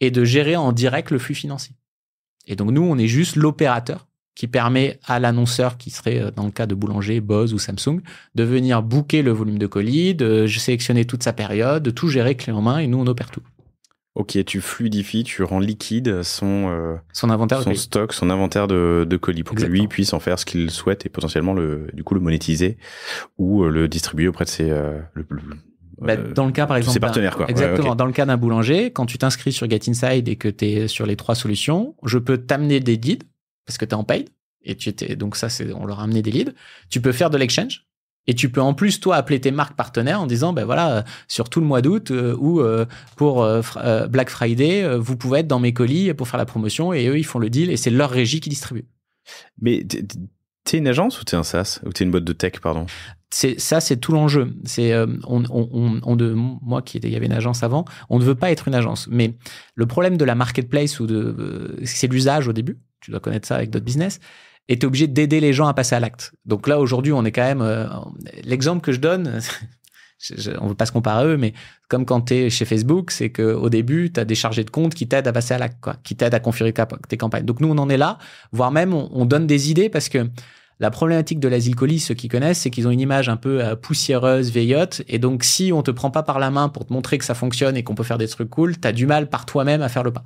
et de gérer en direct le flux financier. Et donc, nous, on est juste l'opérateur qui permet à l'annonceur, qui serait dans le cas de Boulanger, Bose ou Samsung, de venir booker le volume de colis, de sélectionner toute sa période, de tout gérer clé en main, et nous, on opère tout. Ok, tu fluidifies, tu rends liquide son inventaire, son stock, son inventaire de colis pour Exactement. Que lui puisse en faire ce qu'il souhaite et potentiellement le monétiser ou le distribuer auprès de ses dans le cas par exemple ses partenaires quoi. Exactement. Ouais, okay. Dans le cas d'un boulanger, quand tu t'inscris sur Get Inside et que tu es sur les 3 solutions, je peux t'amener des leads parce que tu es en paid et donc ça on leur a amené des leads. Tu peux faire de l'exchange. Et tu peux en plus, toi, appeler tes marques partenaires en disant, voilà, sur tout le mois d'août ou pour Black Friday, vous pouvez être dans mes colis pour faire la promotion et eux, ils font le deal et c'est leur régie qui distribue. Mais t'es une agence ou t'es un SaaS ou t'es une boîte de tech, pardon? Ça, c'est tout l'enjeu. C'est moi il y avait une agence avant, on ne veut pas être une agence. Mais le problème de la marketplace c'est l'usage au début. Tu dois connaître ça avec d'autres business. Et t'es obligé d'aider les gens à passer à l'acte. Donc là, aujourd'hui, on est quand même... l'exemple que je donne, on ne veut pas se comparer à eux, mais comme quand t'es chez Facebook, c'est qu'au début, t'as des chargés de compte qui t'aident à passer à l'acte, quoi, qui t'aident à configurer tes campagnes. Donc nous, on en est là, voire même, on donne des idées parce que la problématique de l'asile colis, ceux qui connaissent, c'est qu'ils ont une image un peu poussiéreuse, vieillotte. Et donc, si on te prend pas par la main pour te montrer que ça fonctionne et qu'on peut faire des trucs cool, t'as du mal par toi-même à faire le pas.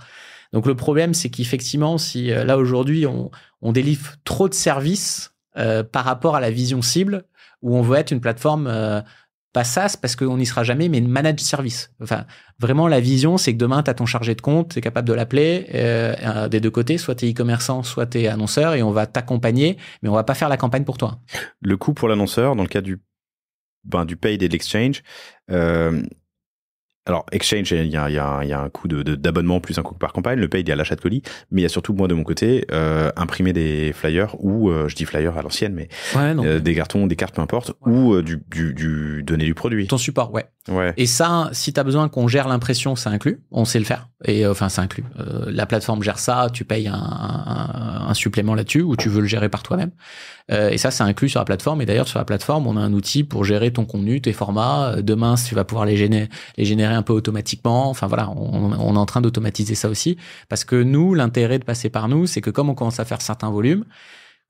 Donc, le problème, c'est qu'effectivement, si là, aujourd'hui, on délivre trop de services par rapport à la vision cible, où on veut être une plateforme pas SaaS parce qu'on n'y sera jamais, mais managed service. Enfin, vraiment, la vision, c'est que demain, tu as ton chargé de compte, tu es capable de l'appeler des deux côtés, soit tu es e-commerçant, soit tu es annonceur, et on va t'accompagner, mais on va pas faire la campagne pour toi. Le coût pour l'annonceur, dans le cas du paid et de l'exchange, alors, Exchange, il y a un coût d'abonnement plus un coût par campagne. Le paid, il y a l'achat de colis. Mais il y a surtout, moi, de mon côté, imprimer des flyers ou, je dis flyers à l'ancienne, mais des cartons, des cartes, peu importe, ou donner du produit. Ton support, ouais. Ouais. Et ça, si tu as besoin qu'on gère l'impression, c'est inclus. On sait le faire. Et enfin, c'est inclus. La plateforme gère ça. Tu payes un supplément là-dessus ou tu veux le gérer par toi-même. Et ça, c'est inclus sur la plateforme. Et d'ailleurs, sur la plateforme, on a un outil pour gérer ton contenu, tes formats. Demain, tu vas pouvoir les générer un peu automatiquement. Enfin voilà, on est en train d'automatiser ça aussi. Parce que nous, l'intérêt de passer par nous, c'est que comme on commence à faire certains volumes,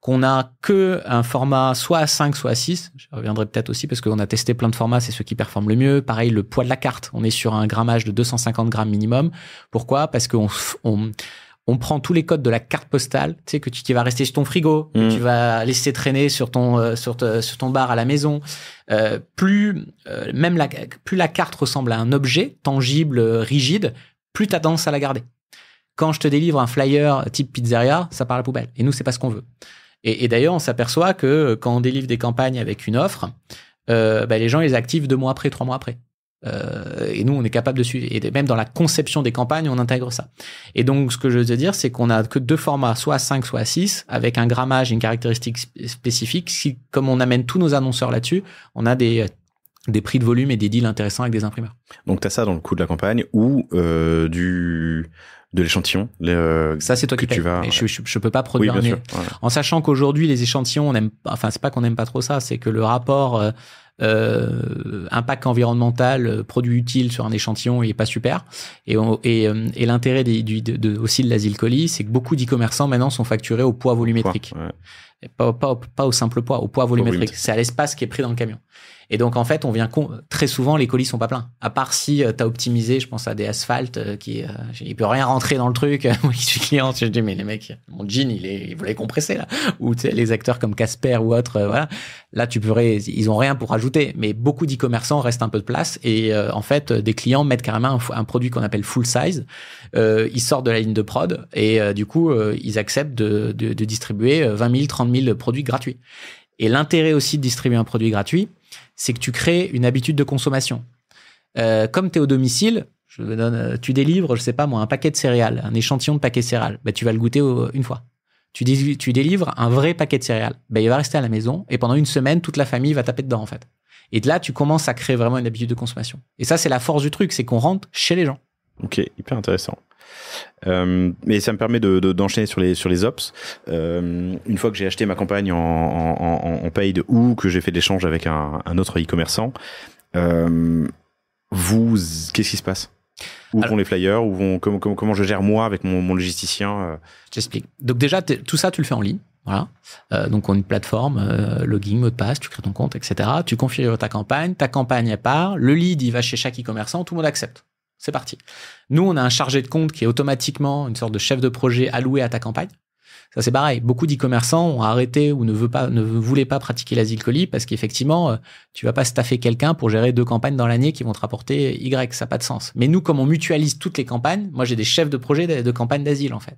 qu'on a que un format soit à 5, soit à 6. Je reviendrai peut-être aussi parce qu'on a testé plein de formats, c'est ceux qui performent le mieux. Pareil, le poids de la carte. On est sur un grammage de 250 grammes minimum. Pourquoi? Parce qu'on prend tous les codes de la carte postale, tu sais, qui va rester sur ton frigo, que tu vas laisser traîner sur ton bar à la maison. Plus la carte ressemble à un objet tangible, rigide, plus t'as tendance à la garder. Quand je te délivre un flyer type pizzeria, ça part à la poubelle. Et nous, c'est pas ce qu'on veut. Et d'ailleurs, on s'aperçoit que quand on délivre des campagnes avec une offre, les gens les activent 2 mois après, 3 mois après. Et nous, on est capable de suivre. Et même dans la conception des campagnes, on intègre ça. Et donc, ce que je veux te dire, c'est qu'on a que 2 formats, soit à 5, soit à 6, avec un grammage et une caractéristique spécifique. Si, comme on amène tous nos annonceurs là-dessus, on a des prix de volume et des deals intéressants avec des imprimeurs. Donc, tu as ça dans le coût de la campagne ou de l'échantillon. Ça, c'est toi qui payes. Je peux pas produire. Oui, bien sûr. Ouais. En sachant qu'aujourd'hui, les échantillons, c'est pas qu'on n'aime pas trop ça, c'est que le rapport impact environnemental, produit utile sur un échantillon, il est pas super. Et l'intérêt aussi de l'asile colis, c'est que beaucoup d'e-commerçants maintenant sont facturés au poids volumétrique. Ouais. Et pas au simple poids, au poids volumétrique. C'est à l'espace qui est pris dans le camion. Et donc, en fait, très souvent, les colis sont pas pleins. À part si t'as optimisé, je pense à des asphaltes il peut rien rentrer dans le truc. Moi, je suis client, je dis, mais les mecs, mon jean, il voulait compresser, là. Ou, tu sais, les acteurs comme Casper ou autres, voilà. Là, ils ont rien pour rajouter. Mais beaucoup d'e-commerçants restent un peu de place. Et, en fait, des clients mettent carrément un produit qu'on appelle full size. Ils sortent de la ligne de prod et, du coup, ils acceptent de distribuer 20 000, 30 000 produits gratuits. Et l'intérêt aussi de distribuer un produit gratuit, c'est que tu crées une habitude de consommation. Comme tu es au domicile, tu délivres, je sais pas moi, un paquet de céréales, un échantillon de paquet de céréales. Tu vas le goûter une fois. Tu délivres un vrai paquet de céréales. Il va rester à la maison et pendant une semaine, toute la famille va taper dedans en fait. Et de là, tu commences à créer vraiment une habitude de consommation. Et ça, c'est la force du truc, c'est qu'on rentre chez les gens. Ok, hyper intéressant. Mais ça me permet d'enchaîner sur les ops. Une fois que j'ai acheté ma campagne en paid ou que j'ai fait de l'échange avec un autre e-commerçant, qu'est-ce qui se passe? Où vont les flyers? Comment je gère moi avec mon logisticien? Je t'explique. Donc déjà, tout ça, tu le fais en ligne. Voilà. Donc on a une plateforme, login, mot de passe, tu crées ton compte, etc. Tu configures ta campagne elle part, le lead il va chez chaque e-commerçant, tout le monde accepte. C'est parti. Nous, on a un chargé de compte qui est automatiquement une sorte de chef de projet alloué à ta campagne. Ça, c'est pareil. Beaucoup d'e-commerçants ont arrêté ou ne voulaient pas pratiquer l'asile colis parce qu'effectivement, tu vas pas staffer quelqu'un pour gérer 2 campagnes dans l'année qui vont te rapporter Y. Ça n'a pas de sens. Mais nous, comme on mutualise toutes les campagnes, moi, j'ai des chefs de projet de campagne d'asile, en fait.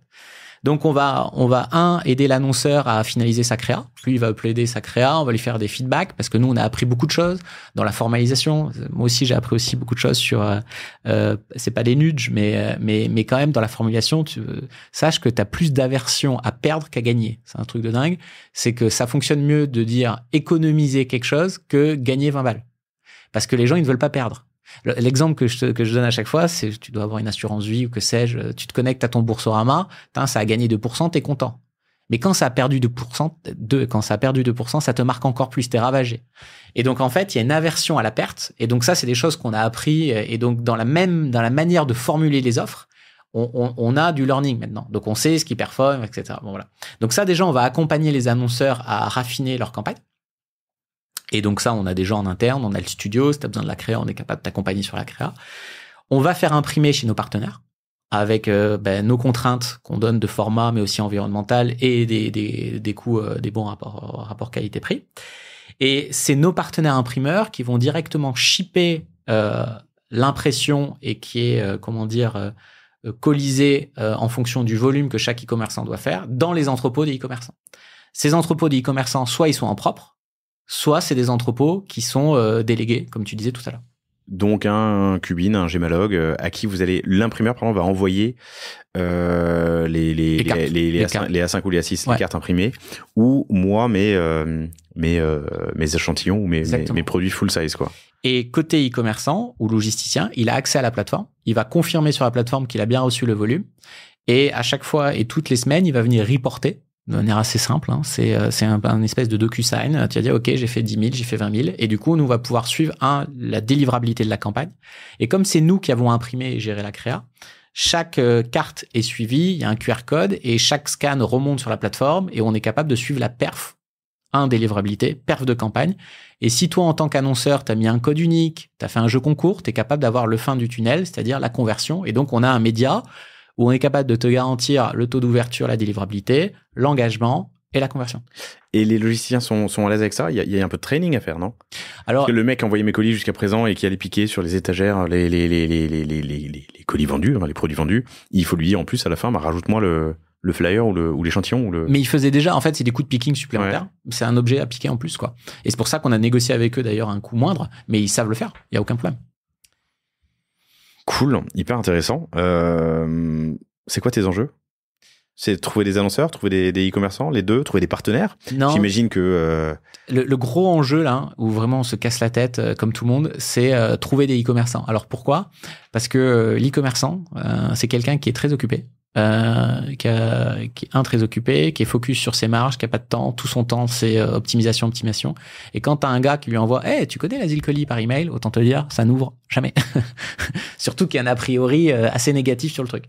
Donc, on va aider l'annonceur à finaliser sa créa. Lui, il va uploader sa créa, on va lui faire des feedbacks parce que nous, on a appris beaucoup de choses dans la formalisation. Moi aussi, j'ai appris aussi beaucoup de choses sur, c'est pas des nudges, mais quand même, dans la formulation, sache que tu as plus d'aversion à perdre qu'à gagner. C'est un truc de dingue. C'est que ça fonctionne mieux de dire économiser quelque chose que gagner 20 balles. Parce que les gens, ils ne veulent pas perdre. L'exemple que je donne à chaque fois, c'est tu dois avoir une assurance vie ou que sais-je, tu te connectes à ton Boursorama, ça a gagné 2%, t'es content. Mais quand ça a perdu 2%, ça te marque encore plus, t'es ravagé. Et donc, en fait, il y a une aversion à la perte. Et donc, ça, c'est des choses qu'on a appris. Et donc, dans la manière de formuler les offres, on a du learning maintenant. Donc, on sait ce qui performe, etc. Bon, voilà. Donc, ça, déjà, on va accompagner les annonceurs à raffiner leur campagne. Et donc ça, on a des gens en interne, on a le studio, si tu as besoin de la créa, on est capable de t'accompagner sur la créa. On va faire imprimer chez nos partenaires avec nos contraintes qu'on donne de format, mais aussi environnemental et des coûts, des bons rapports qualité-prix. Et c'est nos partenaires imprimeurs qui vont directement shipper l'impression et qui est, colisée en fonction du volume que chaque e-commerçant doit faire dans les entrepôts des e-commerçants. Ces entrepôts des e-commerçants, soit ils sont en propre, soit c'est des entrepôts qui sont délégués, comme tu disais tout à l'heure. Donc un Cubin, un Gemalog, à qui vous allez, l'imprimeur par exemple va envoyer les A5 ou les A6, les cartes imprimées, ou moi mes échantillons ou mes produits full size, quoi. Et côté e-commerçant ou logisticien, il a accès à la plateforme, il va confirmer sur la plateforme qu'il a bien reçu le volume, et à chaque fois et toutes les semaines, il va venir reporter de manière assez simple. C'est un espèce de DocuSign. Tu vas dire, OK, j'ai fait 10 000, j'ai fait 20 000. Et du coup, nous, on va pouvoir suivre, la délivrabilité de la campagne. Et comme c'est nous qui avons imprimé et géré la créa, chaque carte est suivie, il y a un QR code et chaque scan remonte sur la plateforme et on est capable de suivre la perf, délivrabilité, perf de campagne. Et si toi, en tant qu'annonceur, tu as mis un code unique, tu as fait un jeu concours, tu es capable d'avoir le fin du tunnel, c'est-à-dire la conversion. Et donc, on a un média où on est capable de te garantir le taux d'ouverture, la délivrabilité, l'engagement et la conversion. Et les logisticiens sont à l'aise avec ça? Il y a un peu de training à faire, non? Alors, parce que le mec envoyait mes colis jusqu'à présent et qui allait piquer sur les étagères les colis vendus, les produits vendus, il faut lui dire en plus à la fin, rajoute-moi le flyer ou l'échantillon. Mais il faisait déjà, en fait, c'est des coûts de picking supplémentaires. Ouais. C'est un objet à piquer en plus, quoi. Et c'est pour ça qu'on a négocié avec eux d'ailleurs un coût moindre, mais ils savent le faire, il n'y a aucun problème. Cool, hyper intéressant. C'est quoi tes enjeux? C'est trouver des annonceurs, trouver des e-commerçants, les deux, trouver des partenaires? Non. J'imagine que... Le gros enjeu, là, où vraiment on se casse la tête, comme tout le monde, c'est trouver des e-commerçants. Alors pourquoi? Parce que l'e-commerçant, c'est quelqu'un qui est très occupé. Qui est très occupé, qui est focus sur ses marges, qui a pas de temps, tout son temps c'est optimisation. Et quand t'as un gars qui lui envoie, tu connais l'asile colis par email, autant te dire, ça n'ouvre jamais. Surtout qu'il y a un a priori assez négatif sur le truc.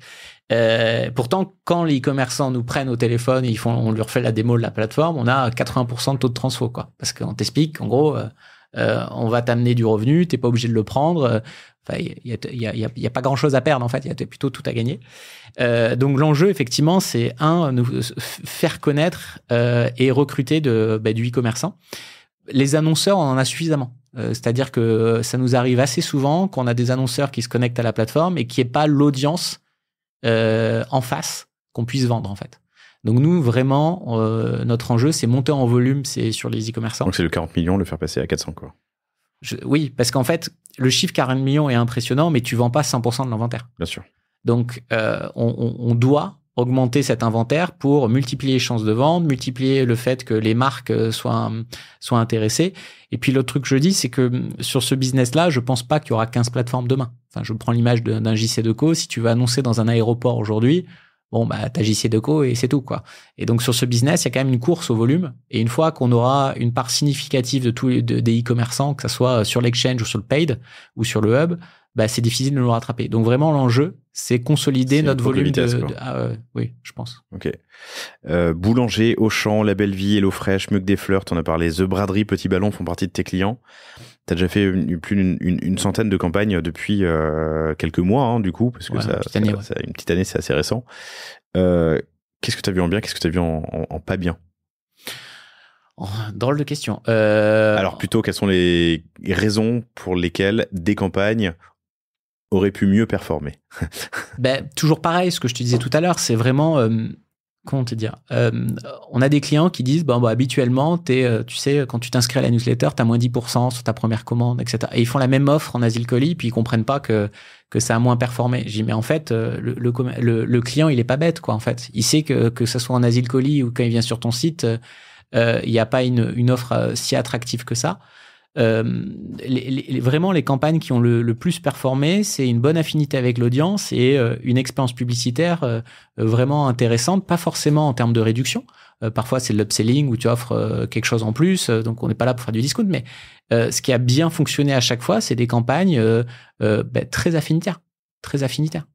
Pourtant, quand les e-commerçants nous prennent au téléphone et on leur fait la démo de la plateforme, on a 80% de taux de transfo, quoi. Parce qu'on t'explique, en gros, on va t'amener du revenu, t'es pas obligé de le prendre. Il y a pas grand chose à perdre, en fait. Il y a plutôt tout à gagner. Donc, l'enjeu, effectivement, c'est nous faire connaître et recruter du e-commerçant. Les annonceurs, on en a suffisamment. C'est-à-dire que ça nous arrive assez souvent qu'on a des annonceurs qui se connectent à la plateforme et qui n'aient pas l'audience en face qu'on puisse vendre, en fait. Donc nous, vraiment, notre enjeu, c'est monter en volume, c'est sur les e-commerçants. Donc c'est le 40 millions, le faire passer à 400, quoi. Oui, parce qu'en fait, le chiffre 40 millions est impressionnant, mais tu vends pas 100% de l'inventaire. Bien sûr. Donc, on doit augmenter cet inventaire pour multiplier les chances de vente, multiplier le fait que les marques soient intéressées. Et puis l'autre truc que je dis, c'est que sur ce business-là, je pense pas qu'il y aura 15 plateformes demain. Enfin, je prends l'image d'un JC2Co. Si tu veux annoncer dans un aéroport aujourd'hui, t'as JC2Co et c'est tout, quoi. Et donc, sur ce business, il y a quand même une course au volume. Et une fois qu'on aura une part significative des e-commerçants, que ça soit sur l'exchange ou sur le paid ou sur le hub, c'est difficile de nous rattraper. Donc, vraiment, l'enjeu, c'est consolider notre volume oui, je pense. Ok. Boulanger, Auchan, La Belle Vie, HelloFresh, Mug des Fleurs, t'en as parlé. The Braderie, Petit Ballon font partie de tes clients. T'as déjà fait plus d'une centaine de campagnes depuis quelques mois, du coup, parce que une petite année, c'est assez récent. Qu'est-ce que t'as vu en bien, qu'est-ce que t'as vu en pas bien? Drôle de question. Alors plutôt, quelles sont les raisons pour lesquelles des campagnes auraient pu mieux performer? Toujours pareil, ce que je te disais tout à l'heure, c'est vraiment... comment te dire, on a des clients qui disent habituellement tu sais, quand tu t'inscris à la newsletter, tu as moins 10% sur ta première commande, etc. Et ils font la même offre en asile colis, puis ils comprennent pas que ça a moins performé. J'ai dit, mais en fait, le client, il est pas bête, quoi, en fait. Il sait que ce soit en asile colis ou quand il vient sur ton site, il n'y a pas une offre si attractive que ça. Vraiment, les campagnes qui ont le plus performé, c'est une bonne affinité avec l'audience et une expérience publicitaire vraiment intéressante, pas forcément en termes de réduction. Parfois, c'est de l'upselling où tu offres quelque chose en plus, donc on n'est pas là pour faire du discount, mais ce qui a bien fonctionné à chaque fois, c'est des campagnes très affinitaires. Très affinitaires.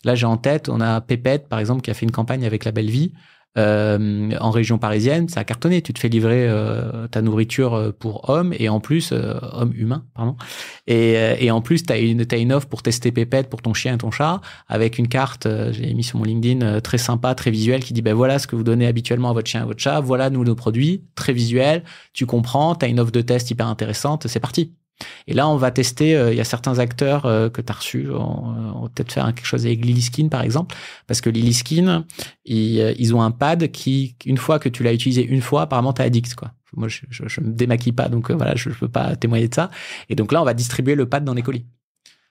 Là, j'ai en tête, on a Pépette, par exemple, qui a fait une campagne avec La Belle Vie, en région parisienne, ça a cartonné. Tu te fais livrer ta nourriture pour hommes et en plus homme humain, pardon. Et en plus, t'as une offre pour tester Pépette pour ton chien et ton chat, avec une carte, j'ai mis sur mon LinkedIn, très sympa, très visuelle, qui dit, ben voilà ce que vous donnez habituellement à votre chien et à votre chat, voilà nous nos produits, très visuel, tu comprends, t'as une offre de test hyper intéressante, c'est parti. Et là, on va tester, il y a certains acteurs que tu as reçus, on va peut-être faire quelque chose avec Lilyskin, par exemple, parce que Lilyskin, ils ont un pad qui, une fois que tu l'as utilisé une fois, apparemment, t'es addict, quoi. Moi, je me démaquille pas, donc voilà, je peux pas témoigner de ça. Et donc là, on va distribuer le pad dans les colis.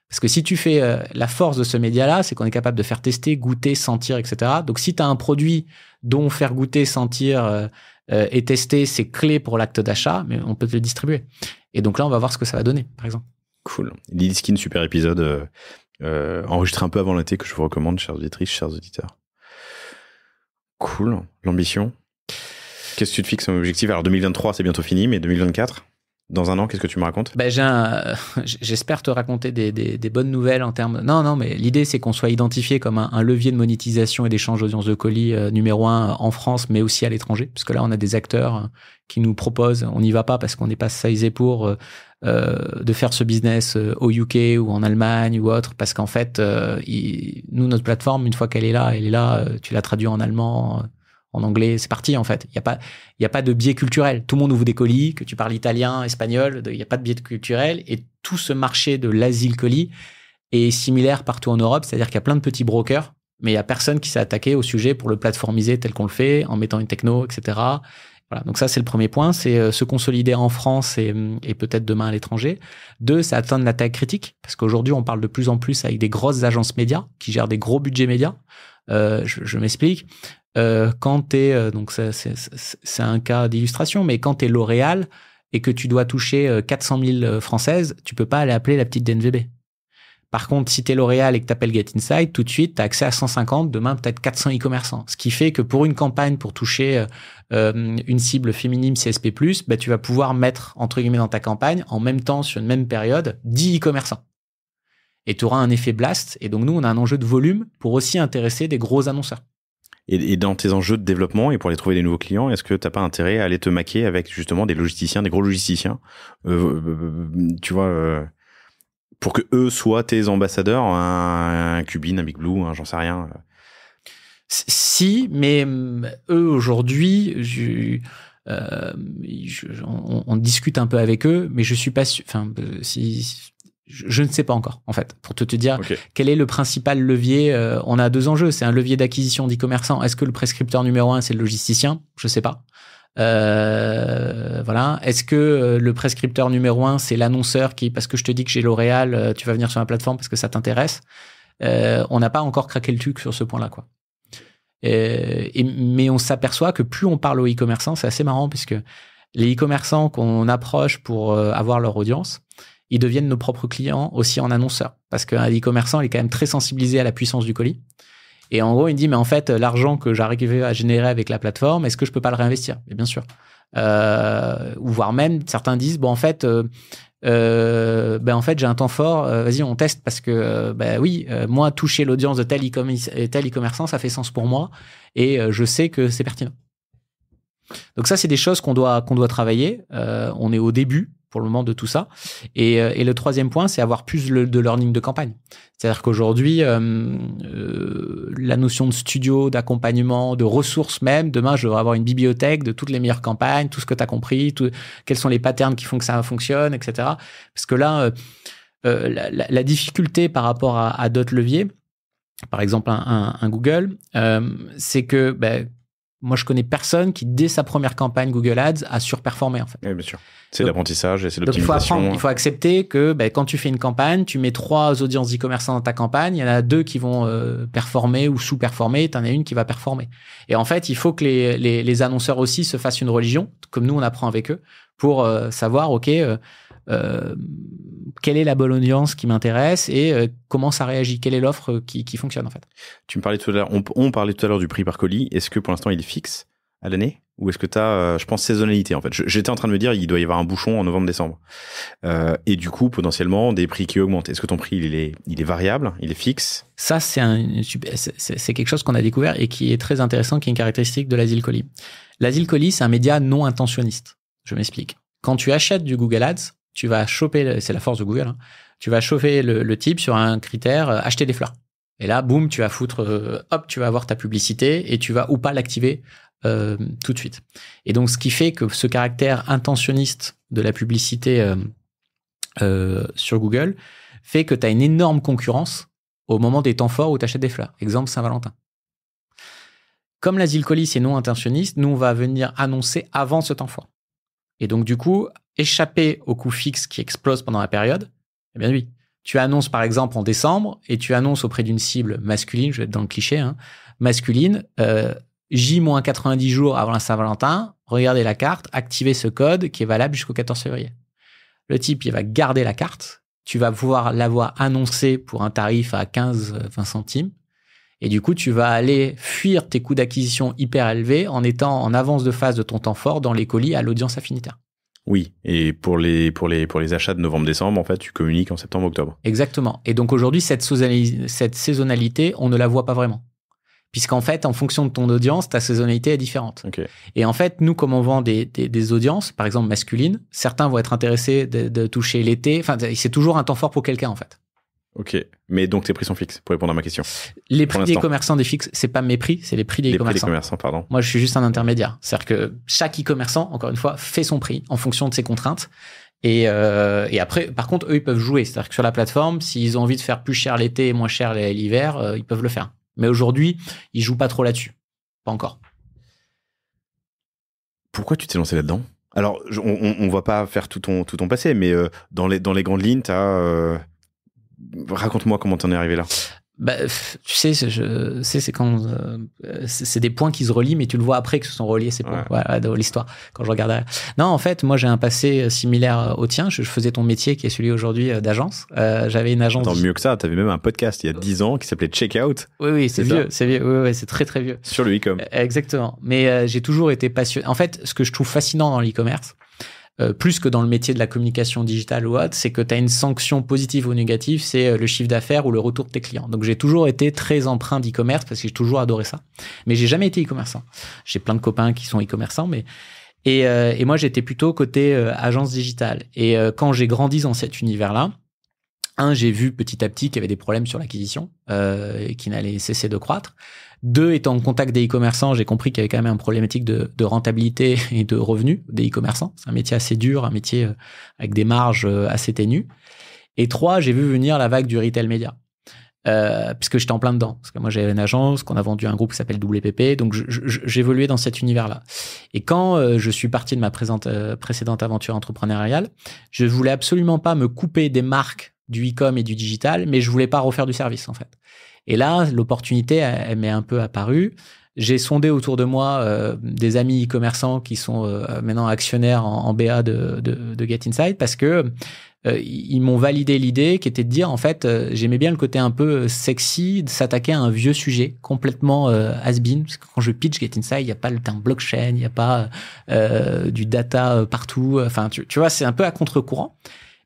Parce que si tu fais la force de ce média-là, c'est qu'on est capable de faire tester, goûter, sentir, etc. Donc si tu as un produit dont faire goûter, sentir et tester, c'est clé pour l'acte d'achat, mais on peut te le distribuer. Et donc là, on va voir ce que ça va donner, par exemple. Cool. Lilyskin, super épisode enregistré un peu avant l'été que je vous recommande, chères auditrices, chers auditeurs. Cool. L'ambition. Qu'est-ce que tu te fixes comme objectif? Alors 2023, c'est bientôt fini, mais 2024 ? Dans un an, qu'est-ce que tu me racontes? J'espère te raconter des bonnes nouvelles en termes... Non, mais l'idée, c'est qu'on soit identifié comme un levier de monétisation et d'échange d'audience de colis numéro 1 en France, mais aussi à l'étranger. Parce que là, on a des acteurs qui nous proposent, on n'y va pas parce qu'on n'est pas sizé pour de faire ce business au UK ou en Allemagne ou autre. Parce qu'en fait, nous, notre plateforme, une fois qu'elle est là, tu la traduis en allemand... en anglais, c'est parti en fait. Il y a pas de biais culturel. Tout le monde ouvre des colis, que tu parles italien, espagnol, il y a pas de biais culturel. Et tout ce marché de l'asile colis est similaire partout en Europe. C'est-à-dire qu'il y a plein de petits brokers, mais il y a personne qui s'est attaqué au sujet pour le plateformiser tel qu'on le fait, en mettant une techno, etc. Voilà. Donc ça, c'est le premier point. C'est se consolider en France et peut-être demain à l'étranger. 2, c'est atteindre la taille critique. Parce qu'aujourd'hui, on parle de plus en plus avec des grosses agences médias qui gèrent des gros budgets médias. Je m'explique. Quand t'es, donc c'est un cas d'illustration, mais quand t'es L'Oréal et que tu dois toucher 400 000 Françaises, tu peux pas aller appeler la petite DNVB. Par contre, si t'es L'Oréal et que t'appelles Get Inside, tout de suite, t'as accès à 150, demain peut-être 400 e-commerçants. Ce qui fait que pour une campagne, pour toucher une cible féminine CSP+, bah, tu vas pouvoir mettre, entre guillemets, dans ta campagne, en même temps, sur une même période, 10 e-commerçants. Et tu auras un effet blast. Et donc, nous, on a un enjeu de volume pour aussi intéresser des gros annonceurs. Et dans tes enjeux de développement et pour aller trouver des nouveaux clients, est-ce que t'as pas intérêt à aller te maquer avec justement des logisticiens, des gros logisticiens, tu vois, pour que eux soient tes ambassadeurs, un Cubin, un Big Blue, j'en sais rien. Si, mais eux aujourd'hui, on discute un peu avec eux, mais je suis pas sûr. Enfin, je ne sais pas encore, en fait, pour te dire quel est le principal levier. On a 2 enjeux. C'est un levier d'acquisition d'e-commerçants. Est-ce que le prescripteur numéro 1, c'est le logisticien? Je sais pas. Voilà. Est-ce que le prescripteur numéro 1, c'est l'annonceur qui, parce que je te dis que j'ai L'Oréal, tu vas venir sur ma plateforme parce que ça t'intéresse? On n'a pas encore craqué le truc sur ce point-là, quoi. Mais on s'aperçoit que plus on parle aux e-commerçants, c'est assez marrant puisque les e-commerçants qu'on approche pour avoir leur audience, ils deviennent nos propres clients aussi en annonceurs. Parce qu'un e-commerçant, il est quand même très sensibilisé à la puissance du colis. Et en gros, il dit, mais en fait, l'argent que j'arrivais à générer avec la plateforme, est-ce que je peux pas le réinvestir? Et bien sûr. Ou voire même, certains disent, bon, en fait, j'ai un temps fort, vas-y, on teste parce que, moi, toucher l'audience de tel e-commerçant, ça fait sens pour moi. Et je sais que c'est pertinent. Donc ça, c'est des choses qu'on doit travailler. On est au début pour le moment de tout ça. Et le troisième point, c'est avoir plus de learning de campagne. C'est-à-dire qu'aujourd'hui, la notion de studio, d'accompagnement, de ressources même, demain, je devrais avoir une bibliothèque de toutes les meilleures campagnes, tout ce que tu as compris, quels sont les patterns qui font que ça fonctionne, etc. Parce que là, la difficulté par rapport à d'autres leviers, par exemple un Google, c'est que moi, je connais personne qui, dès sa première campagne Google Ads, a surperformé, en fait. Oui, bien sûr. C'est l'apprentissage et c'est l'optimisation. Donc, il faut apprendre. Il faut accepter que quand tu fais une campagne, tu mets 3 audiences e-commerçants dans ta campagne, il y en a 2 qui vont performer ou sous-performer, tu en as une qui va performer. Et en fait, il faut que les annonceurs aussi se fassent une religion, comme nous, on apprend avec eux, pour savoir, quelle est la bonne audience qui m'intéresse et comment ça réagit, quelle est l'offre qui fonctionne en fait. Tu me parlais tout à l'heure, on parlait tout à l'heure du prix par colis. Est-ce que pour l'instant il est fixe à l'année ou est-ce que tu as, je pense, saisonnalité en fait. J'étais en train de me dire il doit y avoir un bouchon en novembre-décembre et du coup potentiellement des prix qui augmentent. Est-ce que ton prix il est variable, il est fixe? Ça c'est quelque chose qu'on a découvert et qui est très intéressant, qui est une caractéristique de l'asile colis. L'asile colis c'est un média non intentionniste. Je m'explique. Quand tu achètes du Google Ads, tu vas choper, c'est la force de Google, hein, tu vas choper le type sur un critère acheter des fleurs. Et là, boum, tu vas foutre, tu vas avoir ta publicité et tu vas ou pas l'activer tout de suite. Et donc, ce qui fait que ce caractère intentionniste de la publicité sur Google fait que tu as une énorme concurrence au moment des temps forts où tu achètes des fleurs. Exemple, Saint-Valentin. Comme l'asile colis c'est non intentionniste, nous, on va venir annoncer avant ce temps fort. Et donc, du coup, échapper aux coûts fixes qui explosent pendant la période, eh bien oui. Tu annonces, par exemple, en décembre, et tu annonces auprès d'une cible masculine, je vais être dans le cliché, hein, masculine, J-90 jours avant la Saint-Valentin, regardez la carte, activez ce code qui est valable jusqu'au 14 février. Le type, il va garder la carte, tu vas pouvoir l'avoir annoncé pour un tarif à 15-20 centimes, et du coup, tu vas aller fuir tes coûts d'acquisition hyper élevés en étant en avance de phase de ton temps fort dans les colis à l'audience affinitaire. Oui, et pour les achats de novembre-décembre, en fait, tu communiques en septembre-octobre. Exactement. Et donc aujourd'hui, cette saisonnalité, on ne la voit pas vraiment. Puisqu'en fait, en fonction de ton audience, ta saisonnalité est différente. Okay. Et en fait, nous, comme on vend des audiences, par exemple masculines, certains vont être intéressés de toucher l'été. Enfin, c'est toujours un temps fort pour quelqu'un, en fait. Ok. Mais donc, tes prix sont fixes, pour répondre à ma question. Les prix des commerçants des fixes, c'est pas mes prix, c'est les prix des commerçants. Les prix des commerçants, pardon. Moi, je suis juste un intermédiaire. C'est-à-dire que chaque e-commerçant, encore une fois, fait son prix en fonction de ses contraintes. Et après, par contre, eux, ils peuvent jouer. C'est-à-dire que sur la plateforme, s'ils ont envie de faire plus cher l'été et moins cher l'hiver, ils peuvent le faire. Mais aujourd'hui, ils jouent pas trop là-dessus. Pas encore. Pourquoi tu t'es lancé là-dedans ? Alors, on va pas faire tout ton passé, mais dans les grandes lignes, raconte-moi comment t'en es arrivé là. Bah, tu sais, c'est quand c'est des points qui se relient, mais tu le vois après que se sont reliés ces points. Voilà, dans l'histoire. Quand je regardais. Non, en fait, moi j'ai un passé similaire au tien. Je faisais ton métier qui est celui aujourd'hui d'agence. J'avais une agence. Attends, mieux que ça, t'avais même un podcast il y a 10 ans qui s'appelait Checkout. Oui, c'est vieux, c'est vieux. Oui, c'est très très vieux. Sur le e-com. Exactement. Mais j'ai toujours été passionné. En fait, ce que je trouve fascinant dans l'e-commerce, plus que dans le métier de la communication digitale ou autre, c'est que tu as une sanction positive ou négative, c'est le chiffre d'affaires ou le retour de tes clients. Donc j'ai toujours été très empreint d'e-commerce parce que j'ai toujours adoré ça. Mais j'ai jamais été e-commerçant. J'ai plein de copains qui sont e-commerçants, mais et moi j'étais plutôt côté agence digitale. Et quand j'ai grandi dans cet univers-là, j'ai vu petit à petit qu'il y avait des problèmes sur l'acquisition et qui n'allaient cesser de croître. 2, étant en contact des e-commerçants, j'ai compris qu'il y avait quand même une problématique de rentabilité et de revenus des e-commerçants. C'est un métier assez dur, un métier avec des marges assez ténues. Et 3, j'ai vu venir la vague du retail média. Puisque j'étais en plein dedans. Parce que moi, j'avais une agence qu'on a vendu à un groupe qui s'appelle WPP. Donc, j'évoluais dans cet univers-là. Et quand je suis parti de ma précédente aventure entrepreneuriale, je voulais absolument pas me couper des marques du e-com et du digital, mais je voulais pas refaire du service, en fait. Et là, l'opportunité, elle m'est un peu apparue. J'ai sondé autour de moi des amis e-commerçants qui sont maintenant actionnaires en BA de Get Inside parce que ils m'ont validé l'idée qui était de dire, en fait, j'aimais bien le côté un peu sexy de s'attaquer à un vieux sujet complètement has-been. Parce que quand je pitch Get Inside, il n'y a pas le terme blockchain, il n'y a pas du data partout. Enfin, tu vois, c'est un peu à contre-courant.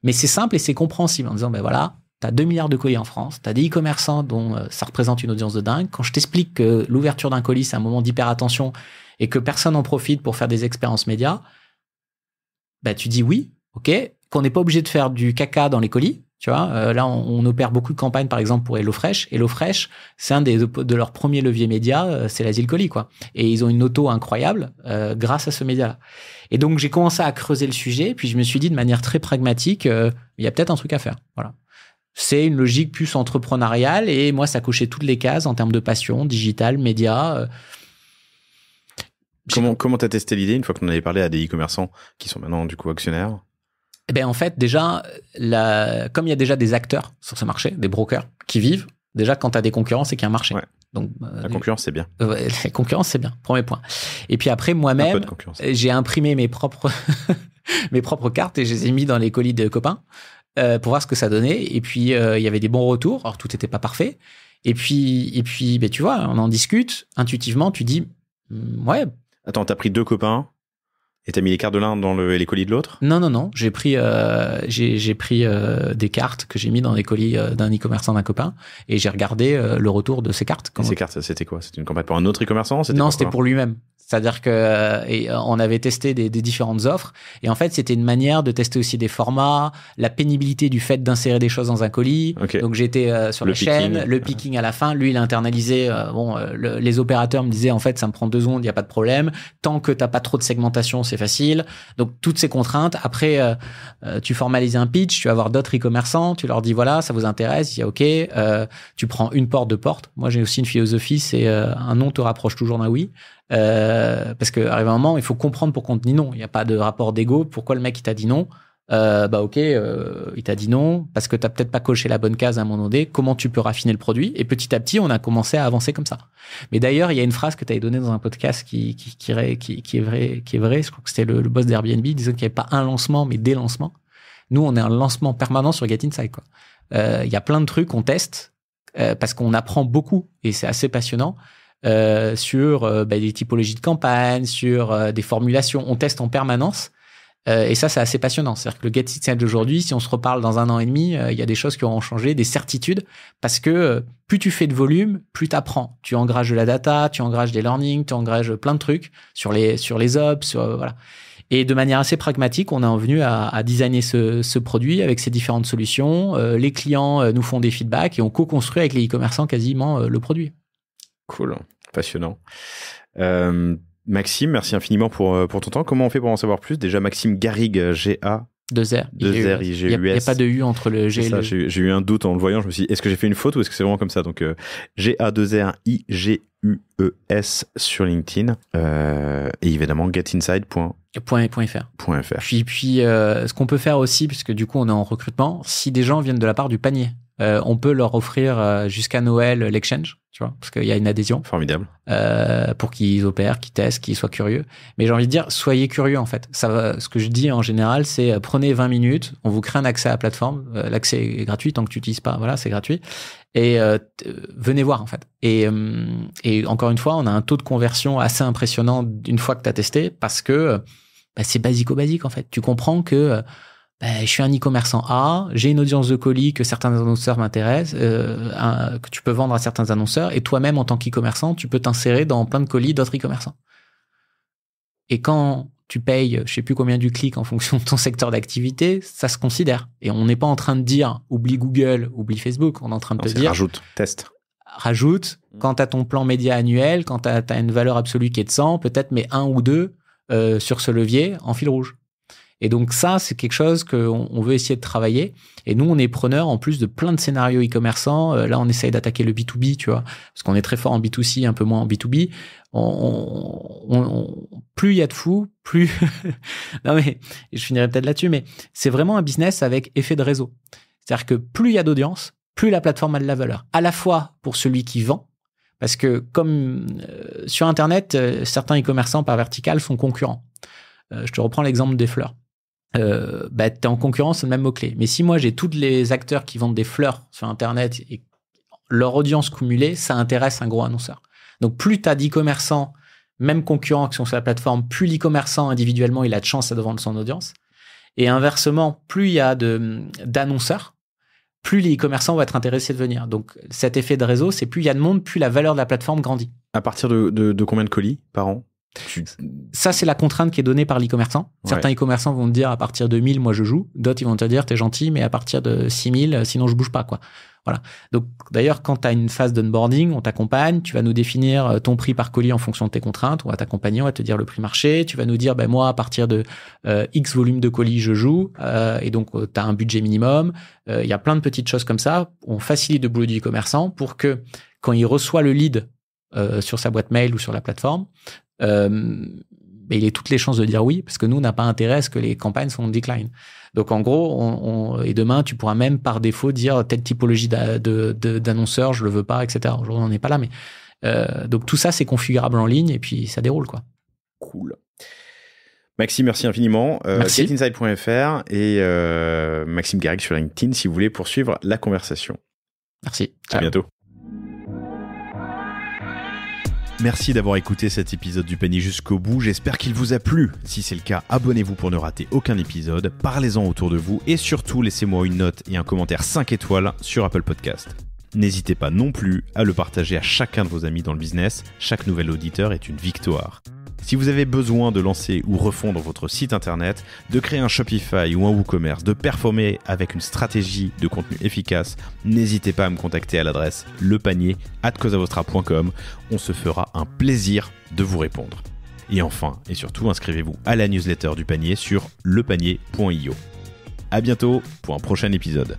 Mais c'est simple et c'est compréhensible en disant, ben voilà, tu as 2 milliards de colis en France, tu as des e-commerçants dont ça représente une audience de dingue. Quand je t'explique que l'ouverture d'un colis, c'est un moment d'hyper-attention et que personne n'en profite pour faire des expériences médias, bah, tu dis oui, ok, qu'on n'est pas obligé de faire du caca dans les colis. Tu vois, là, on opère beaucoup de campagnes, par exemple, pour HelloFresh. HelloFresh, c'est un de leurs premiers leviers médias, c'est l'asile colis, quoi. Et ils ont une auto incroyable grâce à ce média-là. Et donc, j'ai commencé à creuser le sujet, puis je me suis dit de manière très pragmatique, il y a peut-être un truc à faire. Voilà. C'est une logique plus entrepreneuriale, et moi, ça cochait toutes les cases en termes de passion, digital, média. Comment t'as testé l'idée une fois qu'on avait parlé à des e-commerçants qui sont maintenant, du coup, actionnaires? Eh ben, en fait, déjà, comme il y a déjà des acteurs sur ce marché, des brokers qui vivent, déjà, quand tu as des concurrents, c'est qu'il y a un marché. Ouais. Donc, la concurrence, c'est bien. La concurrence, c'est bien. Premier point. Et puis après, moi-même, j'ai imprimé mes propres cartes et je les ai mis dans les colis de copains pour voir ce que ça donnait. Et puis, il y avait des bons retours. Alors, tout n'était pas parfait. Et puis ben, tu vois, on en discute. Intuitivement, tu dis, ouais. Attends, t'as pris 2 copains Et t'as mis les cartes de l'un et les colis de l'autre? Non. J'ai pris des cartes que j'ai mis dans les colis d'un e-commerçant d'un copain et j'ai regardé le retour de ces cartes. Et ces cartes, c'était quoi? C'était une campagne pour un autre e-commerçant? Non, c'était pour lui-même. C'est-à-dire que on avait testé des différentes offres et en fait c'était une manière de tester aussi des formats, la pénibilité du fait d'insérer des choses dans un colis. Okay. Donc j'étais sur la chaîne, le picking à la fin. Lui il a internalisé. Les opérateurs me disaient en fait ça me prend 2 secondes, il y a pas de problème. Tant que t'as pas trop de segmentation, c'est facile. Donc toutes ces contraintes. Après tu formalises un pitch, tu vas voir d'autres e-commerçants, tu leur dis voilà ça vous intéresse, il y a ok. Tu prends une porte, 2 portes. Moi j'ai aussi une philosophie, c'est un non te rapproche toujours d'un oui. Parce que arrive un moment, il faut comprendre pourquoi on te dit non. Il n'y a pas de rapport d'ego. Pourquoi le mec il t'a dit non? Il t'a dit non parce que t'as peut-être pas coché la bonne case à un moment donné. Comment tu peux raffiner le produit? Et petit à petit, on a commencé à avancer comme ça. Mais d'ailleurs, il y a une phrase que tu avais donnée dans un podcast qui est vrai. Je crois que c'était le boss d'Airbnb disant qu'il n'y avait pas un lancement, mais des lancements. Nous, on est un lancement permanent sur Get Inside, quoi. Il y a plein de trucs qu'on teste parce qu'on apprend beaucoup et c'est assez passionnant. Sur des typologies de campagne, sur des formulations. On teste en permanence et ça, c'est assez passionnant. C'est-à-dire que le Get Inside d'aujourd'hui, si on se reparle dans 1 an et demi, il y a des choses qui auront changé, des certitudes, parce que plus tu fais de volume, plus tu apprends. Tu engrages de la data, tu engrages des learnings, tu engrages plein de trucs sur les ops, voilà. Et de manière assez pragmatique, on est revenu à designer ce produit avec ces différentes solutions. Les clients nous font des feedbacks et on co-construit avec les e-commerçants quasiment le produit. Cool, passionnant. Maxime, merci infiniment pour ton temps. Comment on fait pour en savoir plus? Déjà, Maxime Garrigue, G-A. 2R. I-G-U-S. Il n'y a pas de U entre le G et le... J'ai eu un doute en le voyant. Je me suis dit, est-ce que j'ai fait une faute ou est-ce que c'est vraiment comme ça? Donc, G-A-2-R-I-G-U-E-S sur LinkedIn. Et évidemment, getinside.fr. Puis ce qu'on peut faire aussi, puisque du coup, on est en recrutement, si des gens viennent de la part du panier, on peut leur offrir jusqu'à Noël l'exchange, tu vois, parce qu'il y a une adhésion. Formidable. Pour qu'ils opèrent, qu'ils testent, qu'ils soient curieux. Mais j'ai envie de dire, soyez curieux en fait. Ce que je dis en général, c'est prenez 20 minutes, on vous crée un accès à la plateforme. L'accès est gratuit tant que tu n'utilises pas. Voilà, c'est gratuit. Et venez voir en fait. Et encore une fois, on a un taux de conversion assez impressionnant une fois que tu as testé parce que c'est basico-basique en fait. Tu comprends que je suis un e-commerçant A, j'ai une audience de colis que certains annonceurs m'intéressent, que tu peux vendre à certains annonceurs, et toi-même, en tant qu'e-commerçant, tu peux t'insérer dans plein de colis d'autres e-commerçants. Et quand tu payes, je sais plus combien du clic en fonction de ton secteur d'activité, ça se considère. Et on n'est pas en train de dire, oublie Google, oublie Facebook, on est en train de te dire... Rajoute, teste. Rajoute, quand tu as ton plan média annuel, quand tu as une valeur absolue qui est de 100, peut-être mets 1 ou 2 sur ce levier en fil rouge. Et donc ça, c'est quelque chose qu'on veut essayer de travailler. Et nous, on est preneurs en plus de plein de scénarios e-commerçants. Là, on essaye d'attaquer le B2B, tu vois, parce qu'on est très fort en B2C, un peu moins en B2B. Plus il y a de fous, plus... Non mais, je finirai peut-être là-dessus, mais c'est vraiment un business avec effet de réseau. C'est-à-dire que plus il y a d'audience, plus la plateforme a de la valeur. À la fois pour celui qui vend, parce que comme sur Internet, certains e-commerçants par vertical sont concurrents. Je te reprends l'exemple des fleurs. T'es en concurrence sur le même mot-clé. Mais si moi, j'ai tous les acteurs qui vendent des fleurs sur Internet et leur audience cumulée, ça intéresse un gros annonceur. Donc, plus tu as d'e-commerçants, même concurrents qui sont sur la plateforme, plus l'e-commerçant individuellement, il a de chance de vendre son audience. Et inversement, plus il y a d'annonceurs, plus les e-commerçants vont être intéressés de venir. Donc, cet effet de réseau, c'est plus il y a de monde, plus la valeur de la plateforme grandit. À partir de combien de colis par an? Ça, c'est la contrainte qui est donnée par l'e-commerçant. Certains e-commerçants vont te dire à partir de 1000, moi je joue. D'autres, ils vont te dire, t'es gentil, mais à partir de 6000, sinon je bouge pas, quoi. Voilà. Donc, d'ailleurs, quand tu as une phase d'onboarding, on t'accompagne. Tu vas nous définir ton prix par colis en fonction de tes contraintes. On va t'accompagner, on va te dire le prix marché. Tu vas nous dire, moi, à partir de X volume de colis, je joue. Et donc, tu as un budget minimum. Il y a plein de petites choses comme ça. On facilite le boulot du e-commerçant pour que, quand il reçoit le lead sur sa boîte mail ou sur la plateforme, il ait toutes les chances de dire oui, parce que nous, on n'a pas intérêt à ce que les campagnes sont en decline. Donc, en gros, et demain, tu pourras même par défaut dire telle typologie d'annonceur, je le veux pas, etc. Aujourd'hui, on n'est pas là, mais donc tout ça, c'est configurable en ligne et puis ça déroule, quoi. Cool. Maxime, merci infiniment. Getinside.fr et Maxime Garrigue sur LinkedIn si vous voulez poursuivre la conversation. Merci. À bientôt. Merci d'avoir écouté cet épisode du panier jusqu'au bout, j'espère qu'il vous a plu. Si c'est le cas, abonnez-vous pour ne rater aucun épisode, parlez-en autour de vous et surtout laissez-moi une note et un commentaire 5 étoiles sur Apple Podcast. N'hésitez pas non plus à le partager à chacun de vos amis dans le business, chaque nouvel auditeur est une victoire. Si vous avez besoin de lancer ou refondre votre site internet, de créer un Shopify ou un WooCommerce, de performer avec une stratégie de contenu efficace, n'hésitez pas à me contacter à l'adresse lepanier@cosavostra.com. On se fera un plaisir de vous répondre. Et enfin, et surtout, inscrivez-vous à la newsletter du panier sur lepanier.io. À bientôt pour un prochain épisode.